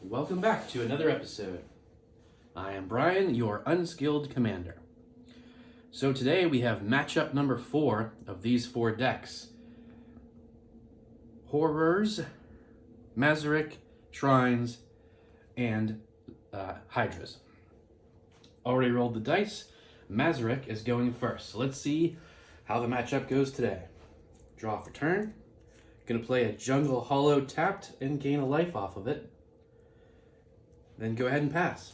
Welcome back to another episode. I am Brian, your Unskilled Commander. So today we have matchup number 4 of these 4 decks. Horrors, Mazerik, Shrines, and Hydras. Already rolled the dice. Mazerik is going first. So let's see how the matchup goes today. Draw for turn. Going to play a Jungle Hollow tapped and gain a life off of it. Then go ahead and pass.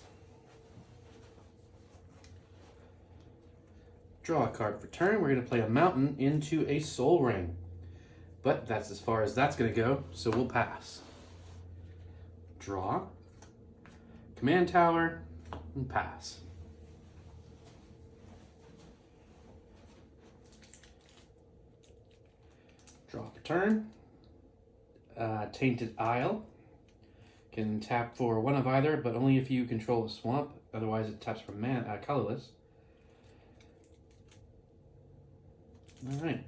Draw a card for turn. We're going to play a mountain into a soul ring. But that's as far as that's going to go, so we'll pass. Draw. Command tower, and pass. Draw for turn. Tainted Isle. Can tap for one of either, but only if you control a swamp. Otherwise, it taps for colorless. All right.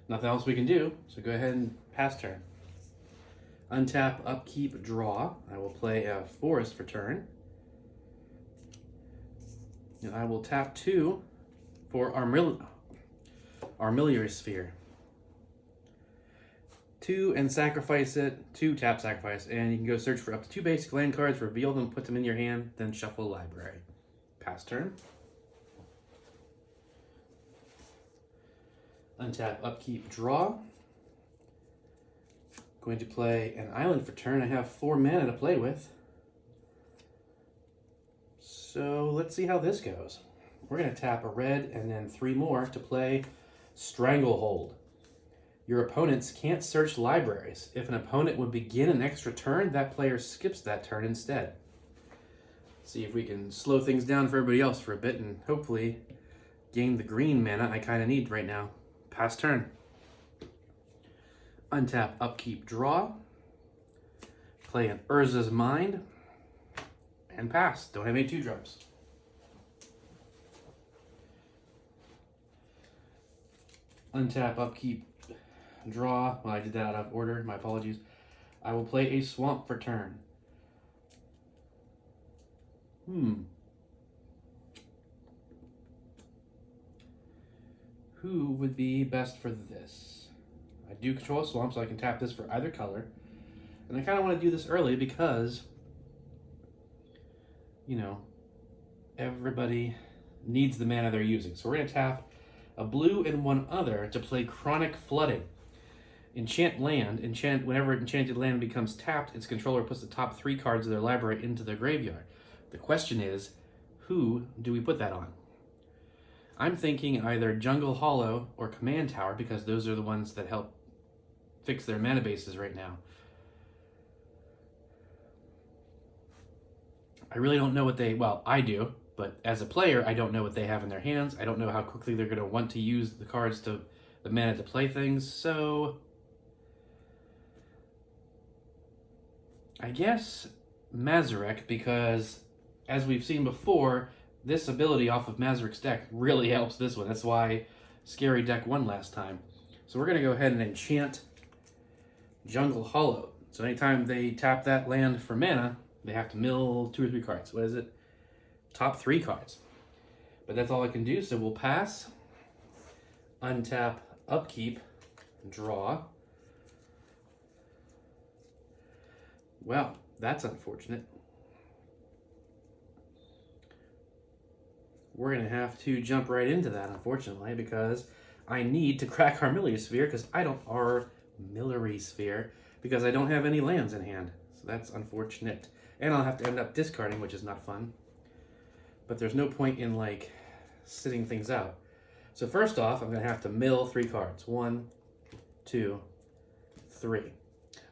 Nothing else we can do, so go ahead and pass turn. Untap, upkeep, draw. I will play a forest for turn. And I will tap 2 for Armillary Sphere. 2 and sacrifice it, 2 tap sacrifice, and you can go search for up to 2 basic land cards, reveal them, put them in your hand, then shuffle library. Pass turn. Untap, upkeep, draw. Going to play an island for turn. I have 4 mana to play with. So let's see how this goes. We're going to tap a red and then 3 more to play Stranglehold. Your opponents can't search libraries. If an opponent would begin an extra turn, that player skips that turn instead. See if we can slow things down for everybody else for a bit and hopefully gain the green mana I kind of need right now. Pass turn. Untap, upkeep, draw. Play an Urza's Mind. And pass. Don't have any 2-drops. Untap, upkeep, draw. Well, I did that out of order. My apologies. I will play a swamp for turn. Who would be best for this? I do control a swamp, so I can tap this for either color. And I kind of want to do this early because, you know, everybody needs the mana they're using. So we're going to tap a blue and 1 other to play Chronic Flooding. Enchant land. Whenever enchanted land becomes tapped, its controller puts the top 3 cards of their library into their graveyard. The question is, who do we put that on? I'm thinking either Jungle Hollow or Command Tower because those are the ones that help fix their mana bases right now. I really don't know what I do, but as a player, I don't know what they have in their hands. I don't know how quickly they're going to want to use the cards the mana to play things, so I guess Mazerik, because as we've seen before, this ability off of Mazerik's deck really helps this one. That's why Scary Deck won last time. So we're going to go ahead and enchant Jungle Hollow. So anytime they tap that land for mana, they have to mill 2 or 3 cards. What is it? Top 3 cards. But that's all I can do, so we'll pass. Untap, upkeep, draw. Well, that's unfortunate. We're going to have to jump right into that, unfortunately, because I need to crack Armillary Sphere because I don't have any lands in hand. So that's unfortunate. And I'll have to end up discarding, which is not fun. But there's no point in, sitting things out. So first off, I'm going to have to mill 3 cards. 1, 2, 3.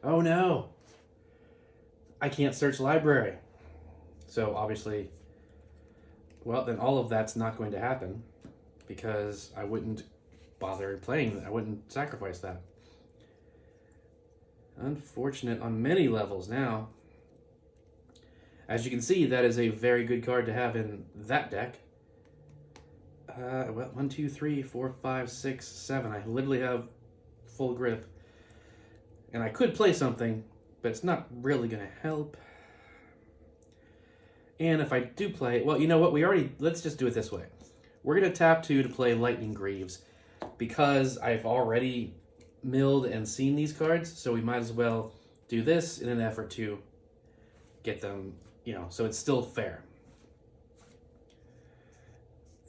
Oh no! I can't search library. So obviously, well, then all of that's not going to happen because I wouldn't bother playing that. I wouldn't sacrifice that. Unfortunate on many levels now. As you can see, that is a very good card to have in that deck. 1, 2, 3, 4, 5, 6, 7. I literally have full grip. And I could play something, but it's not really going to help. And if I do play, well, you know what? Let's just do it this way. We're going to tap 2 to play Lightning Greaves because I've already milled and seen these cards, so we might as well do this in an effort to get them, so it's still fair.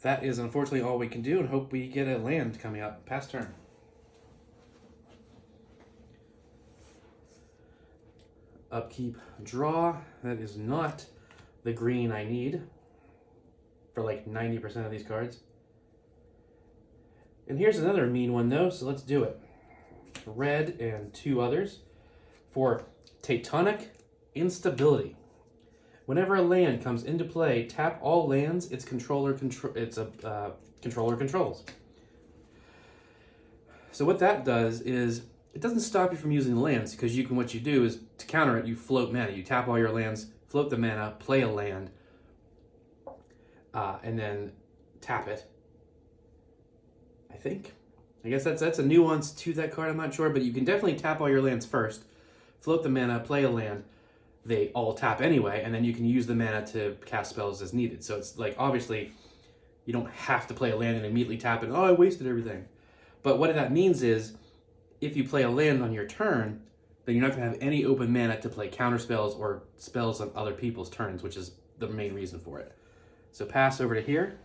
That is unfortunately all we can do, and hope we get a land coming up. Pass turn. Upkeep, draw. That is not the green I need for like 90% of these cards. And here's another mean one though, so let's do it. Red and 2 others for Tectonic Instability. Whenever a land comes into play, tap all lands its controller controls. So what that does is it doesn't stop you from using the lands, because what you do is to counter it, you float mana. You tap all your lands, float the mana, play a land, and then tap it. I guess that's a nuance to that card, I'm not sure, but you can definitely tap all your lands first, float the mana, play a land, they all tap anyway, and then you can use the mana to cast spells as needed. So it's like, obviously, you don't have to play a land and immediately tap it, oh, I wasted everything. But what that means is, if you play a land on your turn, then you're not going to have any open mana to play counter spells or spells on other people's turns, which is the main reason for it. So pass over to here.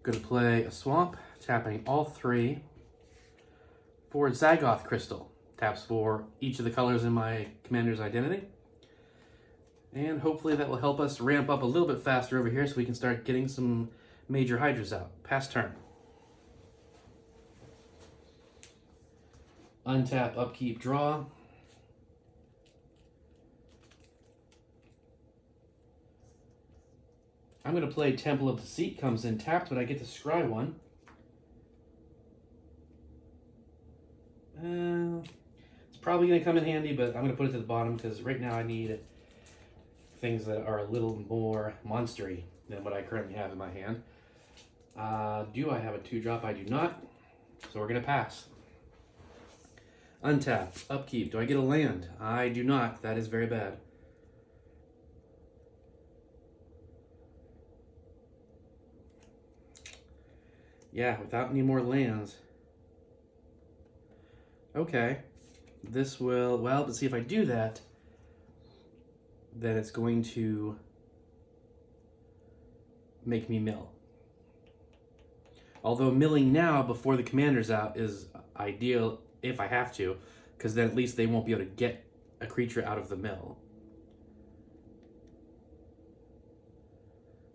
Going to play a swamp, tapping all 3 for Zagoth Crystal. Taps for each of the colors in my commander's identity. And hopefully that will help us ramp up a little bit faster over here so we can start getting some major Hydras out. Pass turn. Untap, upkeep, draw. I'm going to play Temple of Deceit. Comes in tapped, but I get to scry 1. It's probably going to come in handy, but I'm going to put it to the bottom because right now I need things that are a little more monstery than what I currently have in my hand. Do I have a 2-drop? I do not. So we're going to pass. Untap, upkeep. Do I get a land? I do not. That is very bad. Yeah, without any more lands. Okay. This will, well, but see if I do that, then it's going to make me mill. Although milling now before the commander's out is ideal if I have to, because then at least they won't be able to get a creature out of the mill.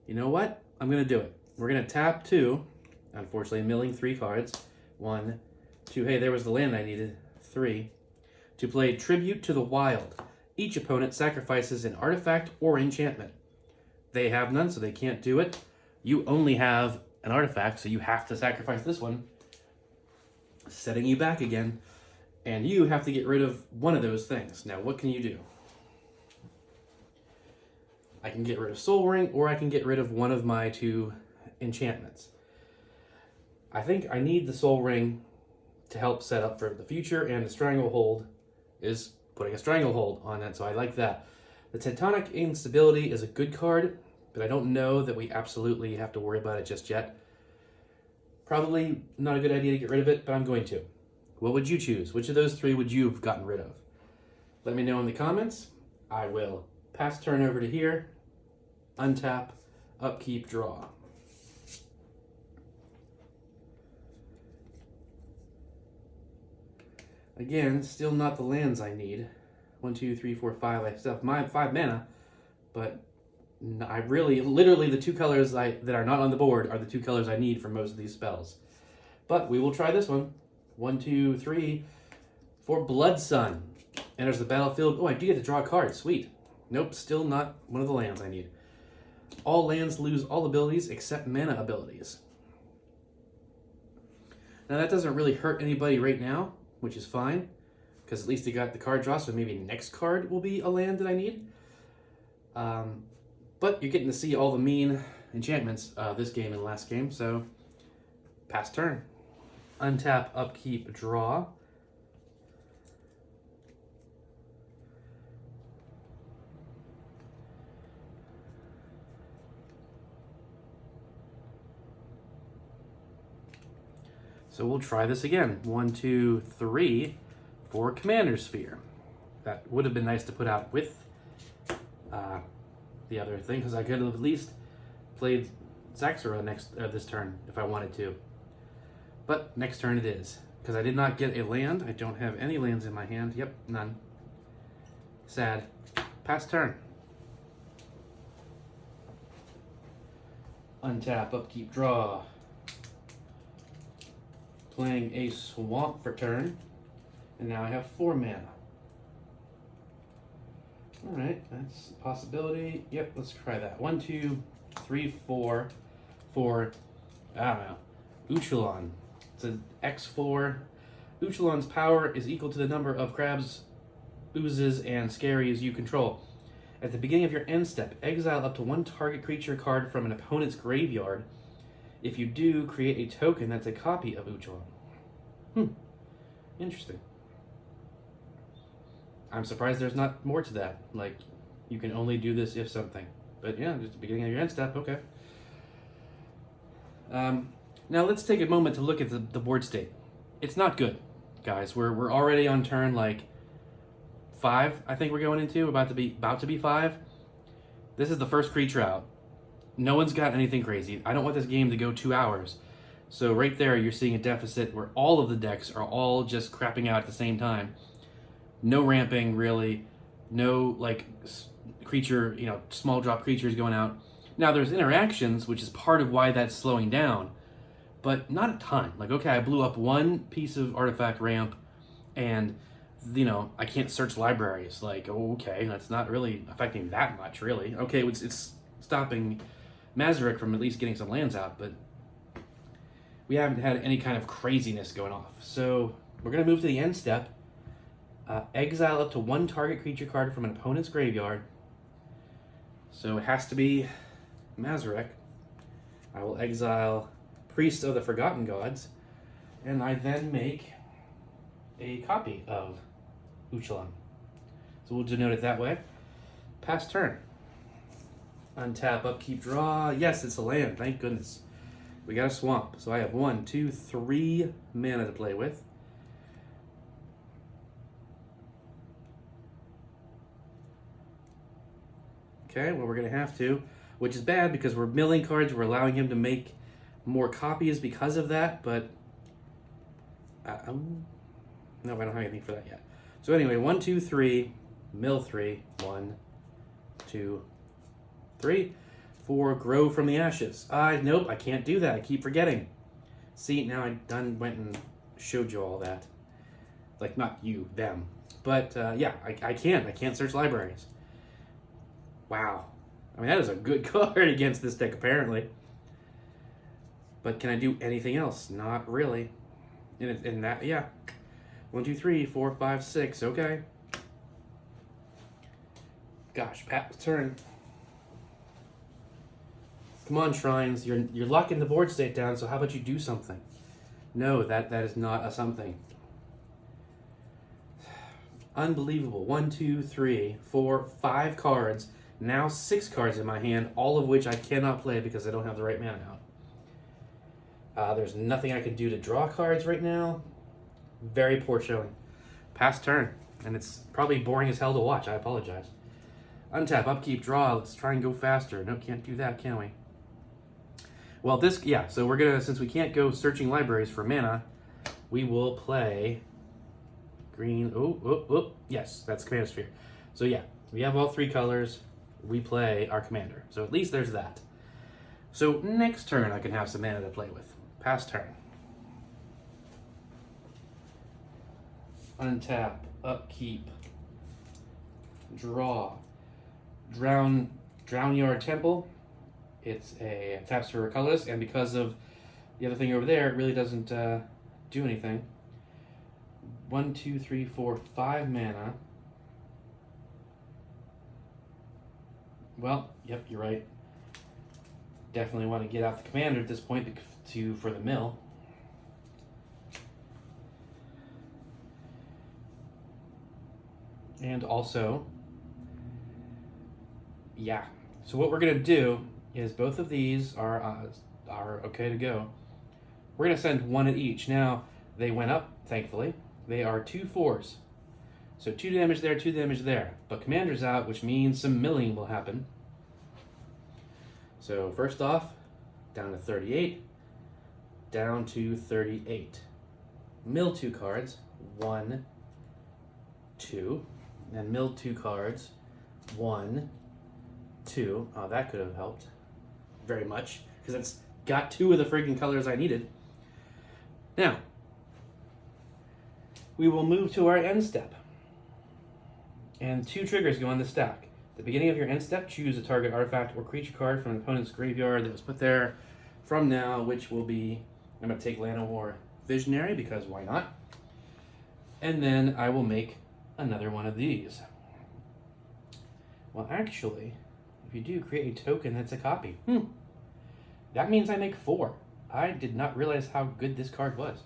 You know what? I'm going to do it. We're going to tap 2. Unfortunately, milling 3 cards. 1, 2. Hey, there was the land I needed. 3. To play Tribute to the Wild. Each opponent sacrifices an artifact or enchantment. They have none, so they can't do it. You only have an artifact, so you have to sacrifice this one, setting you back again. And you have to get rid of one of those things. Now, what can you do? I can get rid of Soul Ring, or I can get rid of one of my 2 enchantments. I think I need the Soul Ring to help set up for the future, and the Stranglehold is putting a Stranglehold on it, so I like that. The Tectonic Instability is a good card, but I don't know that we absolutely have to worry about it just yet. Probably not a good idea to get rid of it, but I'm going to. What would you choose? Which of those 3 would you have gotten rid of? Let me know in the comments. I will pass turn over to here, untap, upkeep, draw. Again, still not the lands I need. 1, 2, 3, 4, 5. I still have my 5 mana, but I really, literally the 2 colors that are not on the board are the 2 colors I need for most of these spells. But we will try this one. 1, 2, 3 for Blood Sun. Enters the battlefield. Oh, I do get to draw a card. Sweet. Nope, still not one of the lands I need. All lands lose all abilities except mana abilities. Now that doesn't really hurt anybody right now, which is fine, because at least they got the card draw, so maybe next card will be a land that I need. But you're getting to see all the mean enchantments this game and last game, so pass turn. Untap, upkeep, draw. So we'll try this again. 1, 2, 3 for Commander Sphere. That would have been nice to put out with the other thing, because I could have at least played Zaxxora this turn if I wanted to. But next turn it is. Because I did not get a land. I don't have any lands in my hand. Yep, none. Sad. Pass turn. Untap, upkeep, draw. Playing a swamp for turn. And now I have 4 mana. Alright, that's a possibility. Yep, let's try that. 1, 2, 3, 4 for, I don't know, Uchulon. It's an X4. Uchulon's power is equal to the number of crabs, oozes, and scaries you control. At the beginning of your end step, exile up to 1 target creature card from an opponent's graveyard. If you do, create a token that's a copy of Uchulon. Interesting. I'm surprised there's not more to that. Like, you can only do this if something. But yeah, just the beginning of your end step, okay. Now let's take a moment to look at the board state. It's not good, guys. We're already on turn like 5. I think we're going into about to be 5. This is the first creature out. No one's got anything crazy. I don't want this game to go 2 hours. So right there, you're seeing a deficit where all of the decks are all just crapping out at the same time. No ramping really. No like creature, small drop creatures going out. Now there's interactions, which is part of why that's slowing down. But not a ton. Like, okay, I blew up 1 piece of artifact ramp, and, I can't search libraries. Like, okay, that's not really affecting that much, really. Okay, it's stopping Mazerik from at least getting some lands out, but we haven't had any kind of craziness going off. So we're going to move to the end step. Exile up to 1 target creature card from an opponent's graveyard. So it has to be Mazerik. I will exile Priest of the Forgotten Gods, and I then make a copy of Uchulon. So we'll denote it that way. Pass turn. Untap, upkeep, draw. Yes, it's a land, thank goodness. We got a swamp, so I have 1, 2, 3 mana to play with. Okay, well, we're going to have to, which is bad because we're milling cards. We're allowing him to make more copies because of that, but no, I don't have anything for that yet. So anyway, 1, 2, 3, mill 3, 1, 2, 3, 4, grow from the ashes. Nope, I can't do that. I keep forgetting. See, now I went and showed you all that. Like, not you, them. But yeah, I can't search libraries. Wow. I mean, that is a good card against this deck, apparently. But can I do anything else? Not really. In that, yeah. 1, 2, 3, 4, 5, 6. Okay. Gosh, Pat's turn. Come on, Shrines. You're locking the board state down, so how about you do something? No, that is not a something. Unbelievable. 1, 2, 3, 4, 5 cards. Now 6 cards in my hand, all of which I cannot play because I don't have the right mana out. There's nothing I can do to draw cards right now. Very poor showing. Pass turn. And it's probably boring as hell to watch. I apologize. Untap, upkeep, draw. Let's try and go faster. No, can't do that, can we? Well, so we're going to, since we can't go searching libraries for mana, we will play green. Yes, that's Commander Sphere. So yeah, we have all 3 colors. We play our commander. So at least there's that. So next turn I can have some mana to play with. Pass turn. Untap, upkeep, draw. Drownyard Temple. It's a taps for colorless, and because of the other thing over there, it really doesn't do anything. 1, 2, 3, 4, 5 mana. Well, yep, you're right. Definitely want to get out the commander at this point for the mill. And also, yeah. So what we're gonna do is both of these are okay to go. We're going to send one at each. Now, they went up, thankfully. They are 2 4s. So 2 damage there, 2 damage there. But Commander's out, which means some milling will happen. So first off, down to 38, down to 38. Mill 2 cards, 1, 2, and mill 2 cards, 1, 2. Oh, that could have helped very much, because it's got 2 of the freaking colors I needed. Now, we will move to our end step. And 2 triggers go on the stack. At the beginning of your end step, choose a target artifact or creature card from an opponent's graveyard that was put there from now, which will be, I'm going to take Llanowar Visionary, because why not? And then I will make another one of these. Well, actually, if you do create a token that's a copy, that means I make 4. I did not realize how good this card was.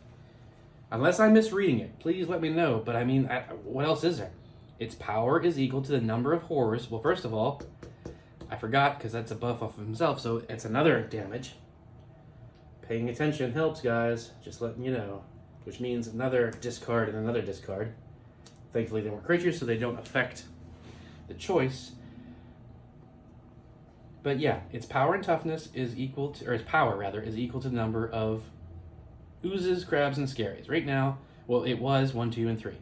Unless I'm misreading it, please let me know. But I mean, what else is there? Its power is equal to the number of horrors. Well, first of all, I forgot, because that's a buff off of himself, so it's another damage. Paying attention helps, guys. Just letting you know. Which means another discard and another discard. Thankfully, they weren't creatures, so they don't affect the choice. But yeah, its power and toughness is equal to, or its power rather, is equal to the number of oozes, crabs, and scaries. Right now, well, it was 1, 2, and 3.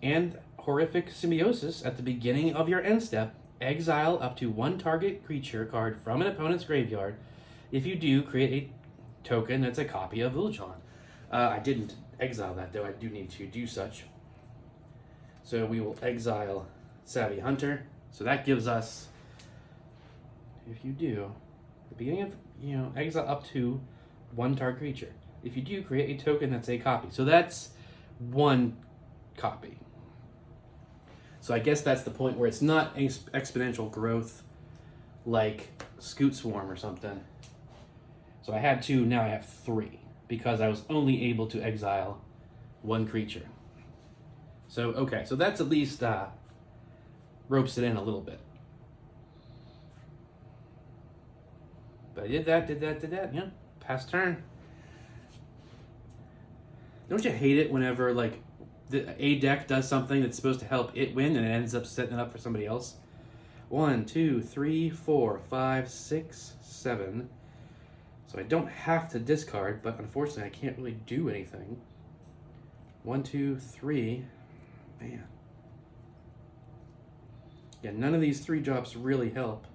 And horrific symbiosis at the beginning of your end step. Exile up to 1 target creature card from an opponent's graveyard. If you do, create a token that's a copy of Ultron. I didn't exile that, though I do need to do such. So we will exile Savvy Hunter. So that gives us, if you do, the beginning of, exile up to 1 target creature. If you do, create a token that's a copy. So that's 1 copy. So I guess that's the point where it's not exponential growth like Scoot Swarm or something. So I had 2, now I have 3, because I was only able to exile 1 creature. So, okay, so that's at least ropes it in a little bit. But I did that, yeah. Pass turn. Don't you hate it whenever, like, a deck does something that's supposed to help it win and it ends up setting it up for somebody else? 1, 2, 3, 4, 5, 6, 7. So I don't have to discard, but unfortunately I can't really do anything. 1, 2, 3. Man. Yeah, none of these 3 drops really help.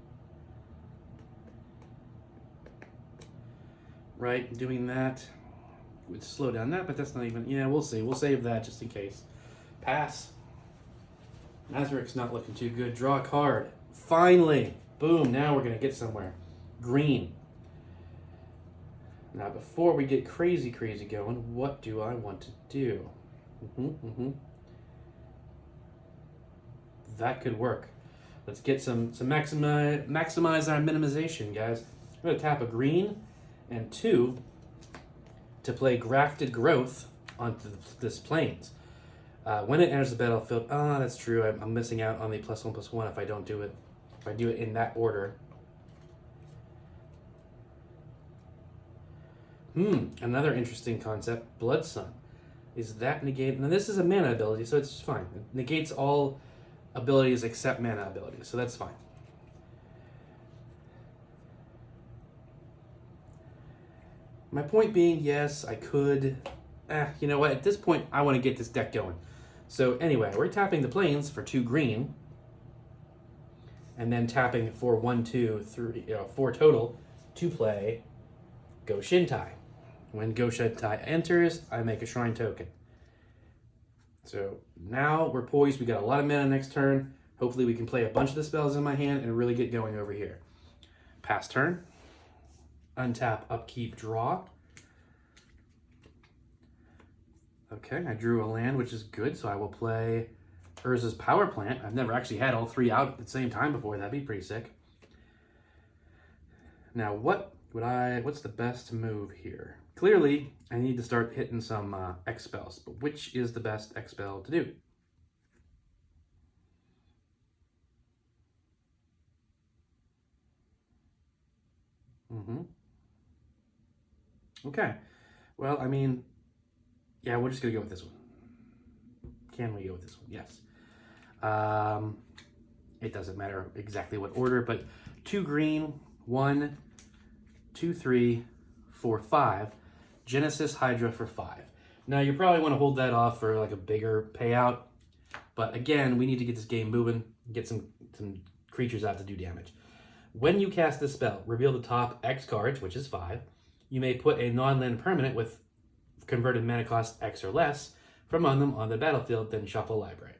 Right, doing that would slow down that, but that's not even, yeah, we'll see. We'll save that just in case. Pass. Mazerik's not looking too good. Draw a card. Finally. Boom, now we're going to get somewhere. Green. Now, before we get crazy going, what do I want to do? That could work. Let's get some maximize our minimization, guys. I'm going to tap a green and 2 to play Grafted Growth onto this plains. When it enters the battlefield, that's true. I'm missing out on the +1/+1 if I don't do it. If I do it in that order. Another interesting concept, Blood Sun. Is that negate? Now this is a mana ability, so it's fine. It negates all abilities except mana abilities, so that's fine. My point being, yes, I could. You know what? At this point, I want to get this deck going. So anyway, we're tapping the plains for 2 green, and then tapping for 1, 2, 3, 4 total to play Go Shintai. When Go Shintai enters, I make a Shrine token. So now we're poised. We got a lot of mana next turn. Hopefully we can play a bunch of the spells in my hand and really get going over here. Pass turn. Untap, upkeep, draw. Okay, I drew a land, which is good, so I will play Urza's Power Plant. I've never actually had all 3 out at the same time before. That'd be pretty sick. Now, what's the best move here? Clearly, I need to start hitting some X spells, but which is the best X spell to do? Okay. Well, I mean, yeah, we're just going to go with this one. Can we go with this one? Yes. It doesn't matter exactly what order, but 2 green, 1, 2, 3, 4, 5. Genesis Hydra for 5. Now, you probably want to hold that off for like a bigger payout. But again, we need to get this game moving, get some creatures out to do damage. When you cast this spell, reveal the top X cards, which is 5. You may put a non-land permanent with converted mana cost X or less from among them on the battlefield, then shuffle library.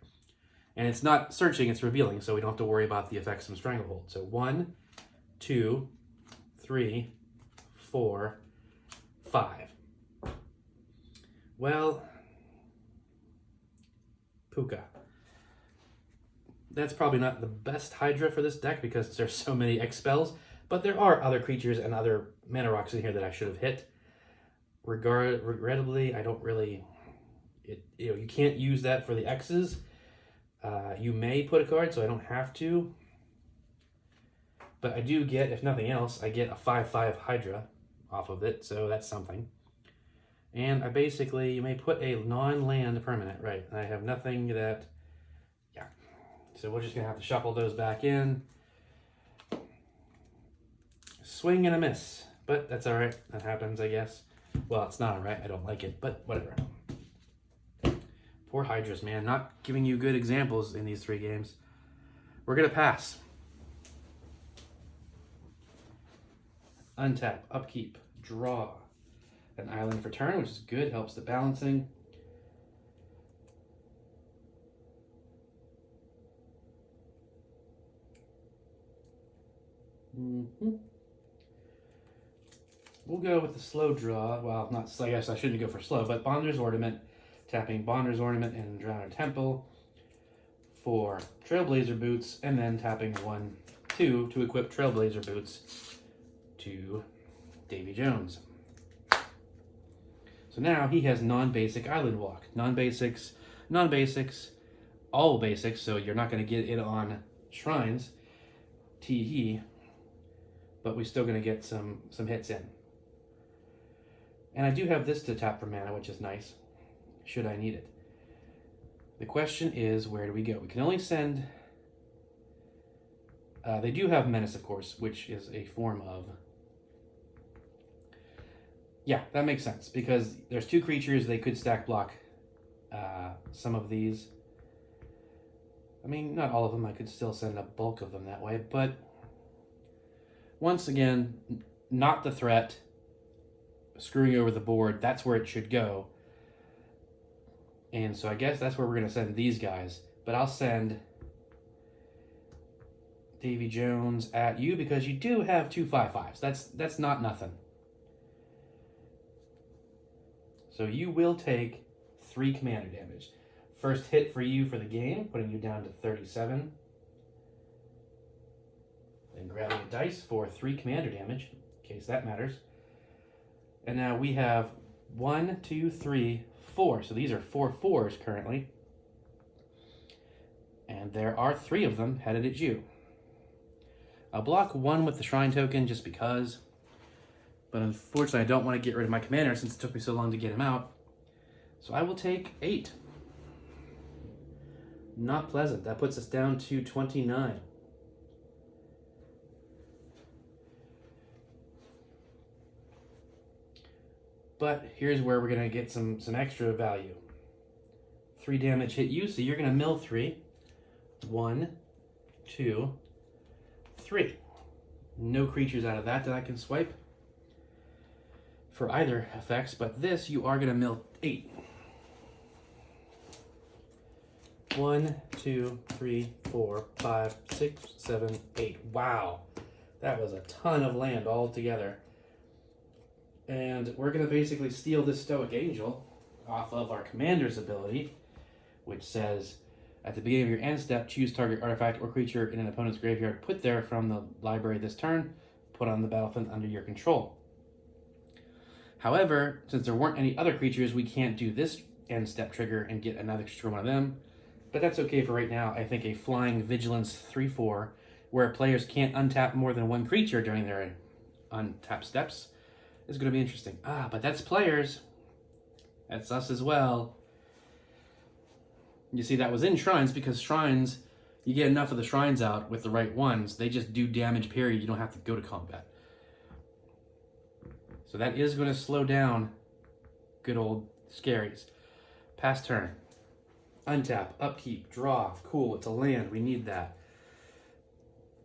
And it's not searching, it's revealing, so we don't have to worry about the effects from Stranglehold. So 1, 2, 3, 4, 5. Well, Puka. That's probably not the best Hydra for this deck because there's so many X spells, but there are other creatures and other mana rocks in here that I should have hit. Regrettably, I don't really... you can't use that for the X's. You may put a card, so I don't have to. But I do get, if nothing else, I get a 5/5 Hydra off of it, so that's something. And I basically, you may put a non-land permanent, right? I have nothing that, yeah. So we're just going to have to shuffle those back in. Swing and a miss, but that's all right. That happens, I guess. Well, it's not all right. I don't like it, but whatever. Poor Hydras, man. Not giving you good examples in these 3 games. We're going to pass. Untap, upkeep, draw. An island for turn, which is good. Helps the balancing. We'll go with the slow draw. Well, not. I guess I shouldn't go for slow, but Bonder's Ornament. Tapping Bonder's Ornament and Drowner Temple for Trailblazer Boots, and then tapping 1, 2 to equip Trailblazer Boots to Davy Jones. So now he has non-basic Island Walk. Non-basics, all basics, so you're not going to get it on Shrines, tee-hee, but we're still going to get some hits in. And I do have this to tap for mana, which is nice, should I need it. The question is, where do we go? We can only send... they do have Menace, of course, which is a form of... Yeah, that makes sense, because there's 2 creatures, they could stack block some of these. I mean, not all of them, I could still send a bulk of them that way, but once again, not the threat, screwing over the board, that's where it should go. And so I guess that's where we're going to send these guys, but I'll send Davy Jones at you because you do have 2 5/5s. That's not nothing. So you will take 3 commander damage. First hit for you for the game, putting you down to 37. Then grabbing a dice for 3 commander damage, in case that matters. And now we have 1, 2, 3, 4. So these are 4 4s currently. And there are 3 of them headed at you. I'll block 1 with the Shrine token just because. But unfortunately, I don't want to get rid of my commander since it took me so long to get him out. So I will take 8. Not pleasant. That puts us down to 29. But here's where we're going to get some extra value. 3 damage hit you, so you're going to mill 3. 1, 2, 3. No creatures out of that I can swipe for either effects, but this you are going to mill 8. 1, 2, 3, 4, 5, 6, 7, 8. Wow, that was a ton of land all together. And we're going to basically steal this Stoic Angel off of our commander's ability, which says, at the beginning of your end step, choose target artifact or creature in an opponent's graveyard, put there from the library this turn, put on the battlefield under your control. However, since there weren't any other creatures, we can't do this end step trigger and get another extra one of them. But that's okay for right now. I think a Flying Vigilance 3/4, where players can't untap more than 1 creature during their untap steps, is going to be interesting. But that's players. That's us as well. You see, that was in shrines because shrines, you get enough of the shrines out with the right ones, they just do damage, period. You don't have to go to combat. So that is going to slow down good old Scaries. Pass turn. Untap, upkeep, draw. Cool, it's a land. We need that.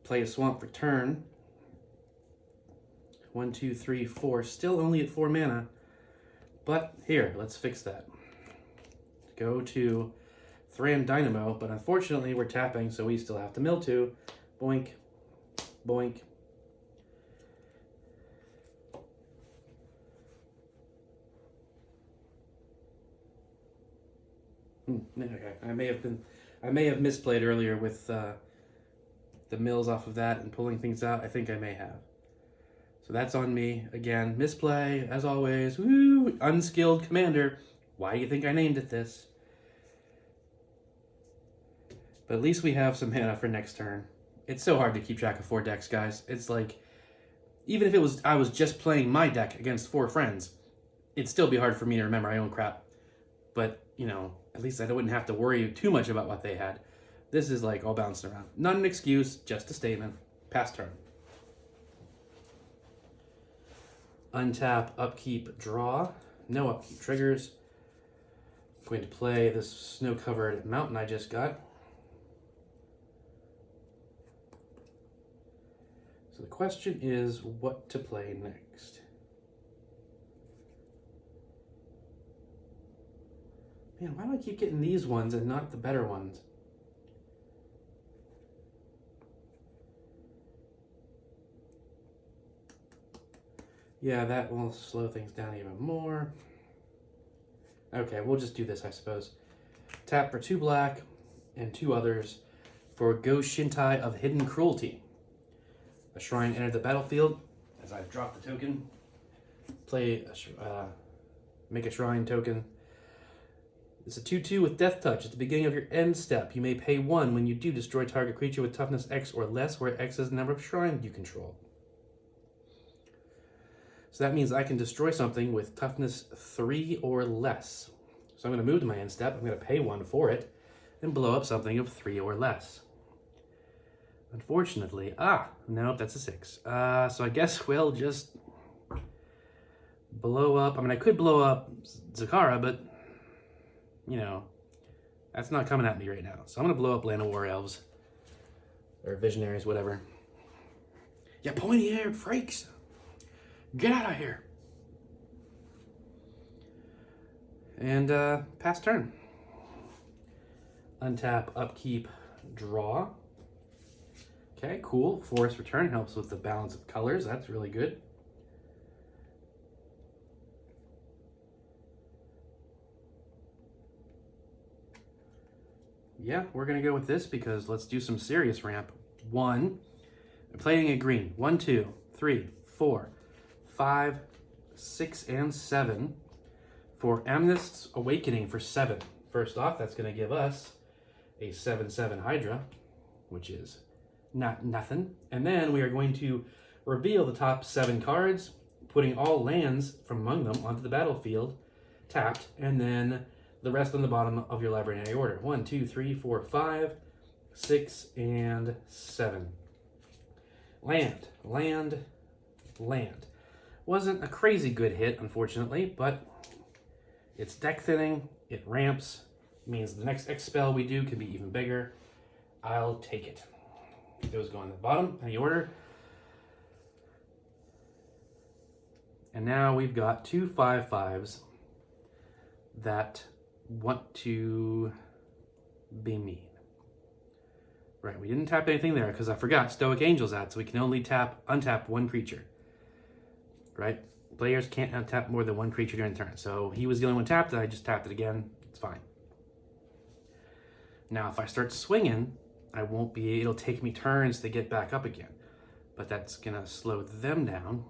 Play a swamp for turn. 1, 2, 3, 4. Still only at 4 mana. But here, let's fix that. Go to Thran Dynamo, but unfortunately we're tapping, so we still have to mill 2. Boink, boink. Okay, I may have misplayed earlier with the mills off of that and pulling things out. I think I may have. So that's on me. Again, misplay, as always. Woo! Unskilled Commander. Why do you think I named it this? But at least we have some mana for next turn. It's so hard to keep track of 4 decks, guys. It's like, even if I was just playing my deck against 4 friends, it'd still be hard for me to remember my own crap. But, you know, at least I wouldn't have to worry too much about what they had. This is like all bouncing around. Not an excuse, just a statement. Pass turn. Untap, upkeep, draw. No upkeep triggers. I'm going to play this snow-covered mountain I just got. So the question is what to play next. Man, why do I keep getting these ones and not the better ones? Yeah, that will slow things down even more. Okay, we'll just do this, I suppose. Tap for 2 black and 2 others for Go Shintai of Hidden Cruelty. A shrine entered the battlefield as I've dropped the token. Make a shrine token. It's a 2/2 with Death Touch. At the beginning of your end step, you may pay 1 when you do destroy target creature with toughness X or less, where X is the number of shrines you control. So that means I can destroy something with toughness 3 or less. So I'm going to move to my end step. I'm going to pay 1 for it and blow up something of 3 or less. Unfortunately, no, that's a 6. So I guess we'll just blow up. I mean, I could blow up Zakara, but, you know, that's not coming at me right now. So I'm going to blow up Land of War Elves. Or Visionaries, whatever. Yeah, pointy-haired freaks! Get out of here! And pass turn. Untap, upkeep, draw. Okay, cool. Forest Return helps with the balance of colors. That's really good. Yeah, we're going to go with this because let's do some serious ramp. 1. I'm playing a green. 1, 2, 3, 4, 5, 6, and 7 for Amnest's Awakening for 7. First off, that's going to give us a 7/7 Hydra, which is not nothing. And then we are going to reveal the top 7 cards, putting all lands from among them onto the battlefield, tapped, and then the rest on the bottom of your library in any order. 1, 2, 3, 4, 5, 6, and 7. Land, land, land. Wasn't a crazy good hit, unfortunately, but it's deck thinning, it ramps, means the next X spell we do can be even bigger. I'll take it. Those go on the bottom, any order. And now we've got 2 5/5s that want to be mean. Right, we didn't tap anything there because I forgot Stoic Angel's out, so we can only untap 1 creature. Right? Players can't untap more than 1 creature during the turn. So he was the only one tapped, and I just tapped it again. It's fine. Now, if I start swinging, it'll take me turns to get back up again. But that's gonna slow them down.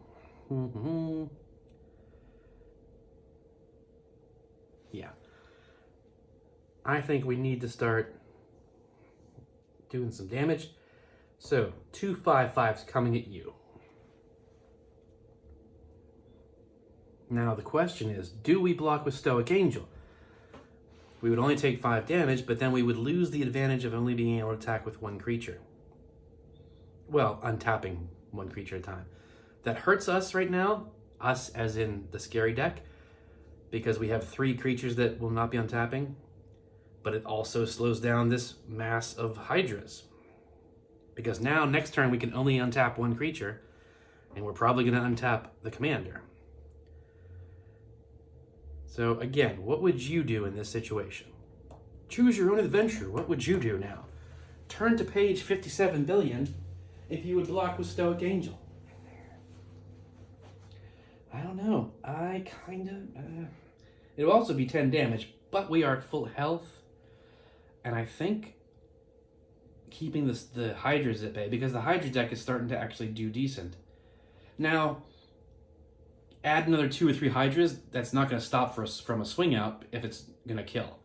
Yeah. I think we need to start doing some damage. So, 2 5/5s coming at you. Now the question is, do we block with Stoic Angel? We would only take 5 damage, but then we would lose the advantage of only being able to attack with 1 creature. Well, untapping 1 creature at a time. That hurts us right now, us as in the scary deck, because we have 3 creatures that will not be untapping, but it also slows down this mass of Hydras. Because now, next turn, we can only untap 1 creature, and we're probably going to untap the commander. So again, what would you do in this situation? Choose your own adventure. What would you do now? Turn to page 57 billion if you would block with Stoic Angel. I don't know. I kind of... It'll also be 10 damage, but we are at full health. And I think keeping the Hydras at bay, because the Hydra deck is starting to actually do decent. Now, add another 2 or 3 Hydras, that's not going to stop from a swing out if it's going to kill.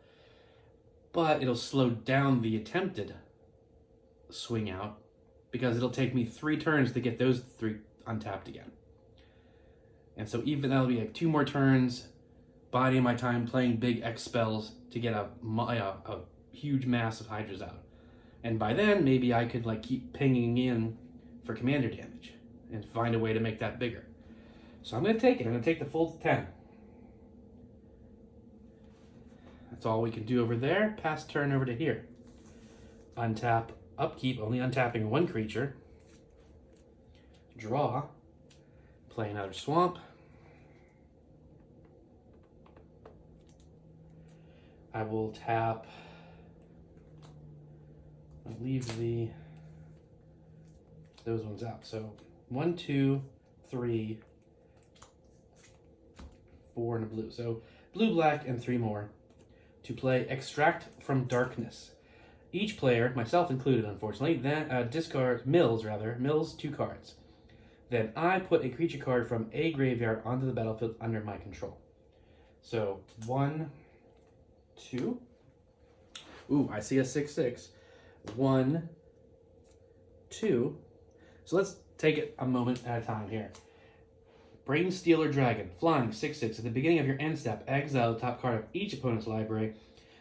But it'll slow down the attempted swing out, because it'll take me 3 turns to get those 3 untapped again. And so even that'll be like 2 more turns, biding my time playing big X spells to get a huge mass of Hydras out. And by then, maybe I could like keep pinging in for commander damage and find a way to make that bigger. So I'm going to take it. I'm going to take the full 10. That's all we can do over there. Pass turn over to here. Untap, upkeep, only untapping 1 creature. Draw. Play another swamp. I will tap. I'll leave those ones out. So 1, 2, 3, 4, and a blue. So blue, black, and 3 more to play Extract from Darkness. Each player, myself included, unfortunately, then mills 2 cards. Then I put a creature card from a graveyard onto the battlefield under my control. So 1, 2. Ooh, I see a 6/6. 1, 2. So let's take it a moment at a time here. Brainstealer Dragon, flying 6/6. At the beginning of your end step, exile the top card of each opponent's library.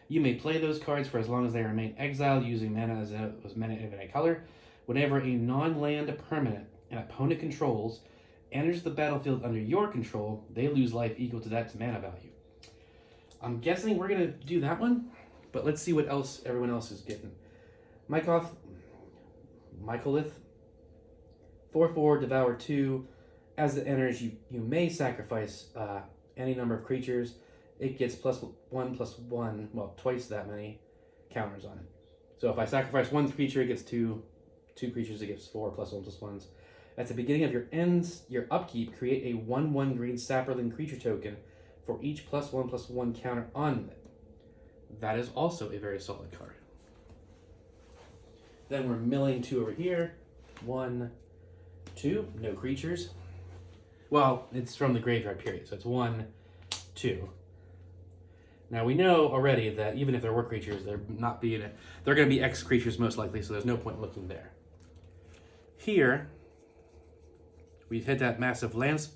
You may play those cards for as long as they remain exiled, using mana as mana of any color. Whenever a non-land permanent an opponent controls enters the battlefield under your control, they lose life equal to that mana value. I'm guessing we're going to do that one, but let's see what else everyone else is getting. Mykolith, 4/4, Devour 2. As it enters, you may sacrifice any number of creatures. It gets +1/+1, well, twice that many counters on it. So if I sacrifice 1 creature, it gets 2 creatures, it gives 4 +1/+1s. At the beginning of your upkeep, create a 1/1 green Sapperling creature token for each +1/+1 counter on it. That is also a very solid card. Then we're milling 2 over here. 1, 2, no creatures. Well, it's from the graveyard period, so it's 1, 2. Now we know already that even if there were creatures, they're going to be X creatures most likely, so there's no point looking there. Here, we've hit that massive lance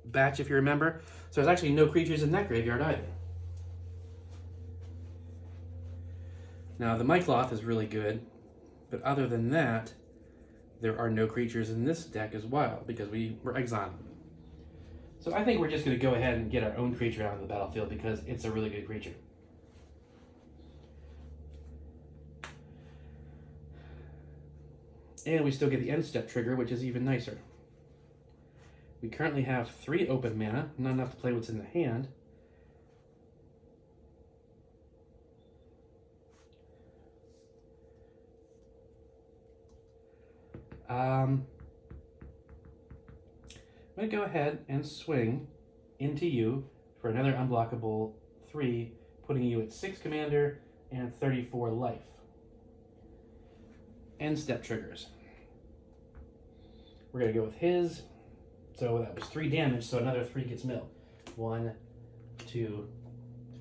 batch, if you remember. So there's actually no creatures in that graveyard either. Now the Mykolith is really good, but other than that, there are no creatures in this deck as well, because we were exiling them. So I think we're just going to go ahead and get our own creature out of the battlefield because it's a really good creature. And we still get the end step trigger, which is even nicer. We currently have 3 open mana, not enough to play what's in the hand. I'm going to go ahead and swing into you for another unblockable 3, putting you at 6 commander and 34 life. End step triggers. We're going to go with his. So that was 3 damage, so another 3 gets milled. 1, 2,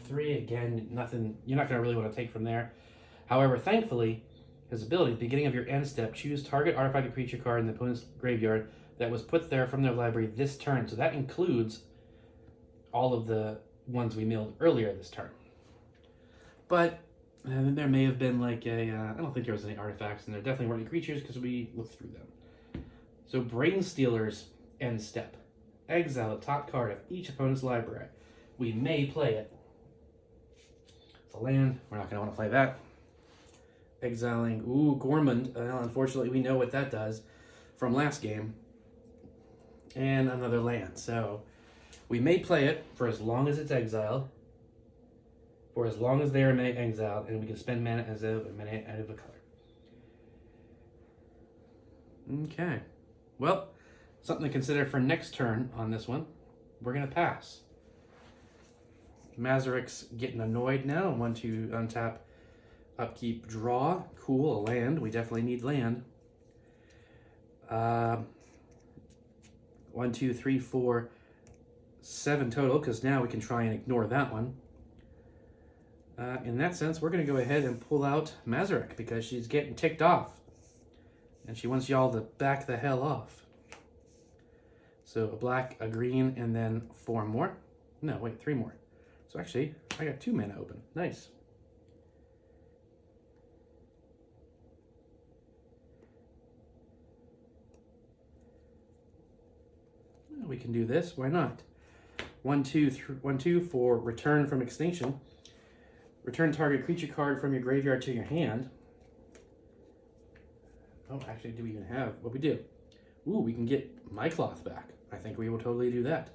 3. Again, nothing. You're not going to really want to take from there. However, thankfully, his ability, at the beginning of your end step, choose target artifact or creature card in the opponent's graveyard that was put there from their library this turn. So that includes all of the ones we milled earlier this turn. But there may have been like I don't think there was any artifacts, and there definitely weren't any creatures because we looked through them. So Brain Stealer's end step. Exile the top card of each opponent's library. We may play it. It's a land. We're not going to want to play that. Exiling, Gormand. Unfortunately, we know what that does from last game. And another land. So we may play it for as long as it's exiled. For as long as they are exiled, and we can spend mana as of a mana out of a color. Okay. Well, something to consider for next turn on this one. We're going to pass. Mazerik's getting annoyed now. 1, 2, untap, upkeep, draw. Cool, a land. We definitely need land. 1, 2, 3, 4, 7 total, because now we can try and ignore that one. In that sense, we're going to go ahead and pull out Mazerik because she's getting ticked off. And she wants y'all to back the hell off. So a black, a green, and then 4 more. No, wait, 3 more. So actually, I got 2 mana open. Nice. We can do this. Why not? 1, 2, 1, 2 for Return from Extinction. Return target creature card from your graveyard to your hand. Oh, actually, do we even have what we do? Ooh, we can get my cloth back. I think we will totally do that.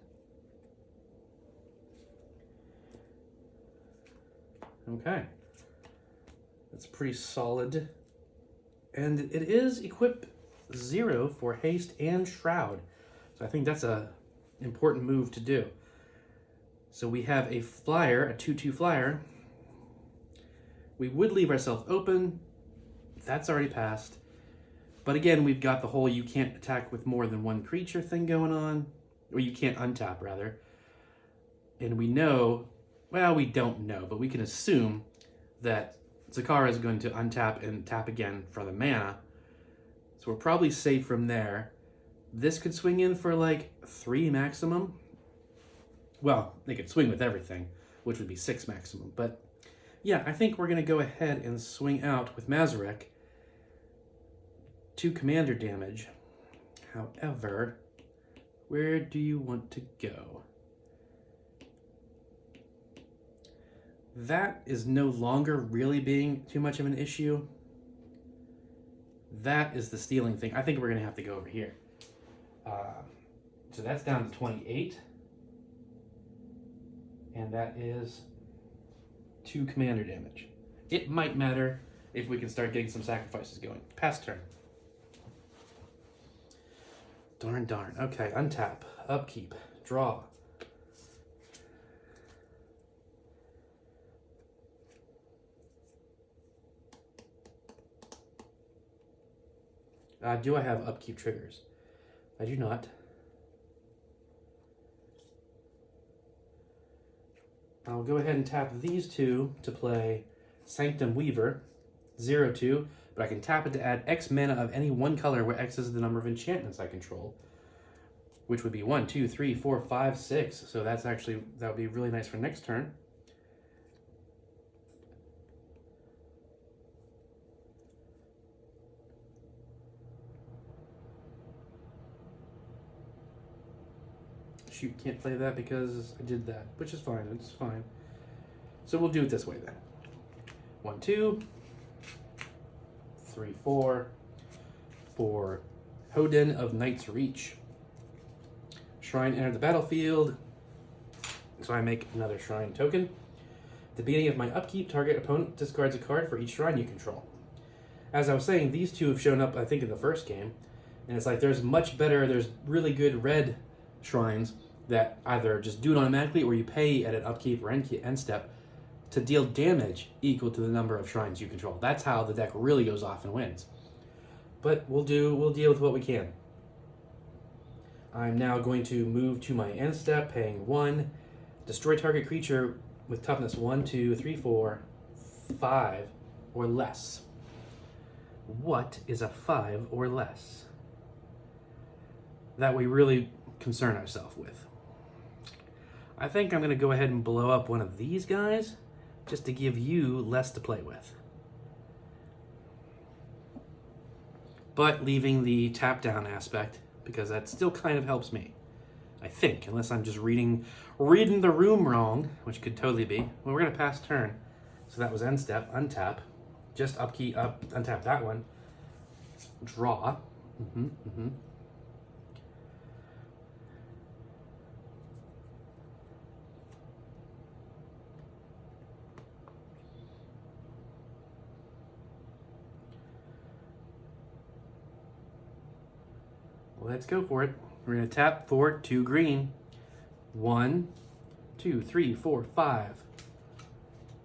Okay. That's pretty solid. And it is equip 0 for haste and shroud. So I think that's a important move to do. So we have a flyer, a 2/2 flyer. We would leave ourselves open. That's already passed. But again, we've got the whole you can't attack with more than 1 creature thing going on. Or you can't untap, rather. And we know, well, we don't know, but we can assume that Zakara is going to untap and tap again for the mana. So we're probably safe from there. This could swing in for like 3 maximum. Well, they could swing with everything, which would be 6 maximum. But yeah, I think we're going to go ahead and swing out with Mazerik. 2 commander damage. However, where do you want to go? That is no longer really being too much of an issue. That is the stealing thing. I think we're going to have to go over here. So that's down to 28. And that is 2 commander damage. It might matter if we can start getting some sacrifices going. Pass turn. Darn. Okay, untap, upkeep, draw. Do I have upkeep triggers? I do not. I'll go ahead and tap these 2 to play Sanctum Weaver, 0/2, but I can tap it to add X mana of any 1 color where X is the number of enchantments I control, which would be 1, 2, 3, 4, 5, 6. So that's actually, that would be really nice for next turn. Shoot, can't play that because I did that, which is fine. It's fine. So we'll do it this way then. 1, 2, 3, 4 for Hoden of Night's Reach. Shrine enter the battlefield. So I make another shrine token. At the beginning of my upkeep, target opponent discards a card for each shrine you control. As I was saying, these 2 have shown up, I think, in the first game. And it's like there's really good red shrines that either just do it automatically or you pay at an upkeep or end step to deal damage equal to the number of shrines you control. That's how the deck really goes off and wins. But we'll deal with what we can. I'm now going to move to my end step, paying 1. Destroy target creature with toughness 1, 2, 3, 4, 5, or less. What is a 5 or less? That we really concern ourselves with. I think I'm going to go ahead and blow up one of these guys just to give you less to play with. But leaving the tap down aspect, because that still kind of helps me. I think, unless I'm just reading the room wrong, which could totally be. Well, we're going to pass turn. So that was end step, untap. Just up key, up, untap that one. Draw. Let's go for it. We're going to tap for 2 green. 1, 2, 3, 4, 5,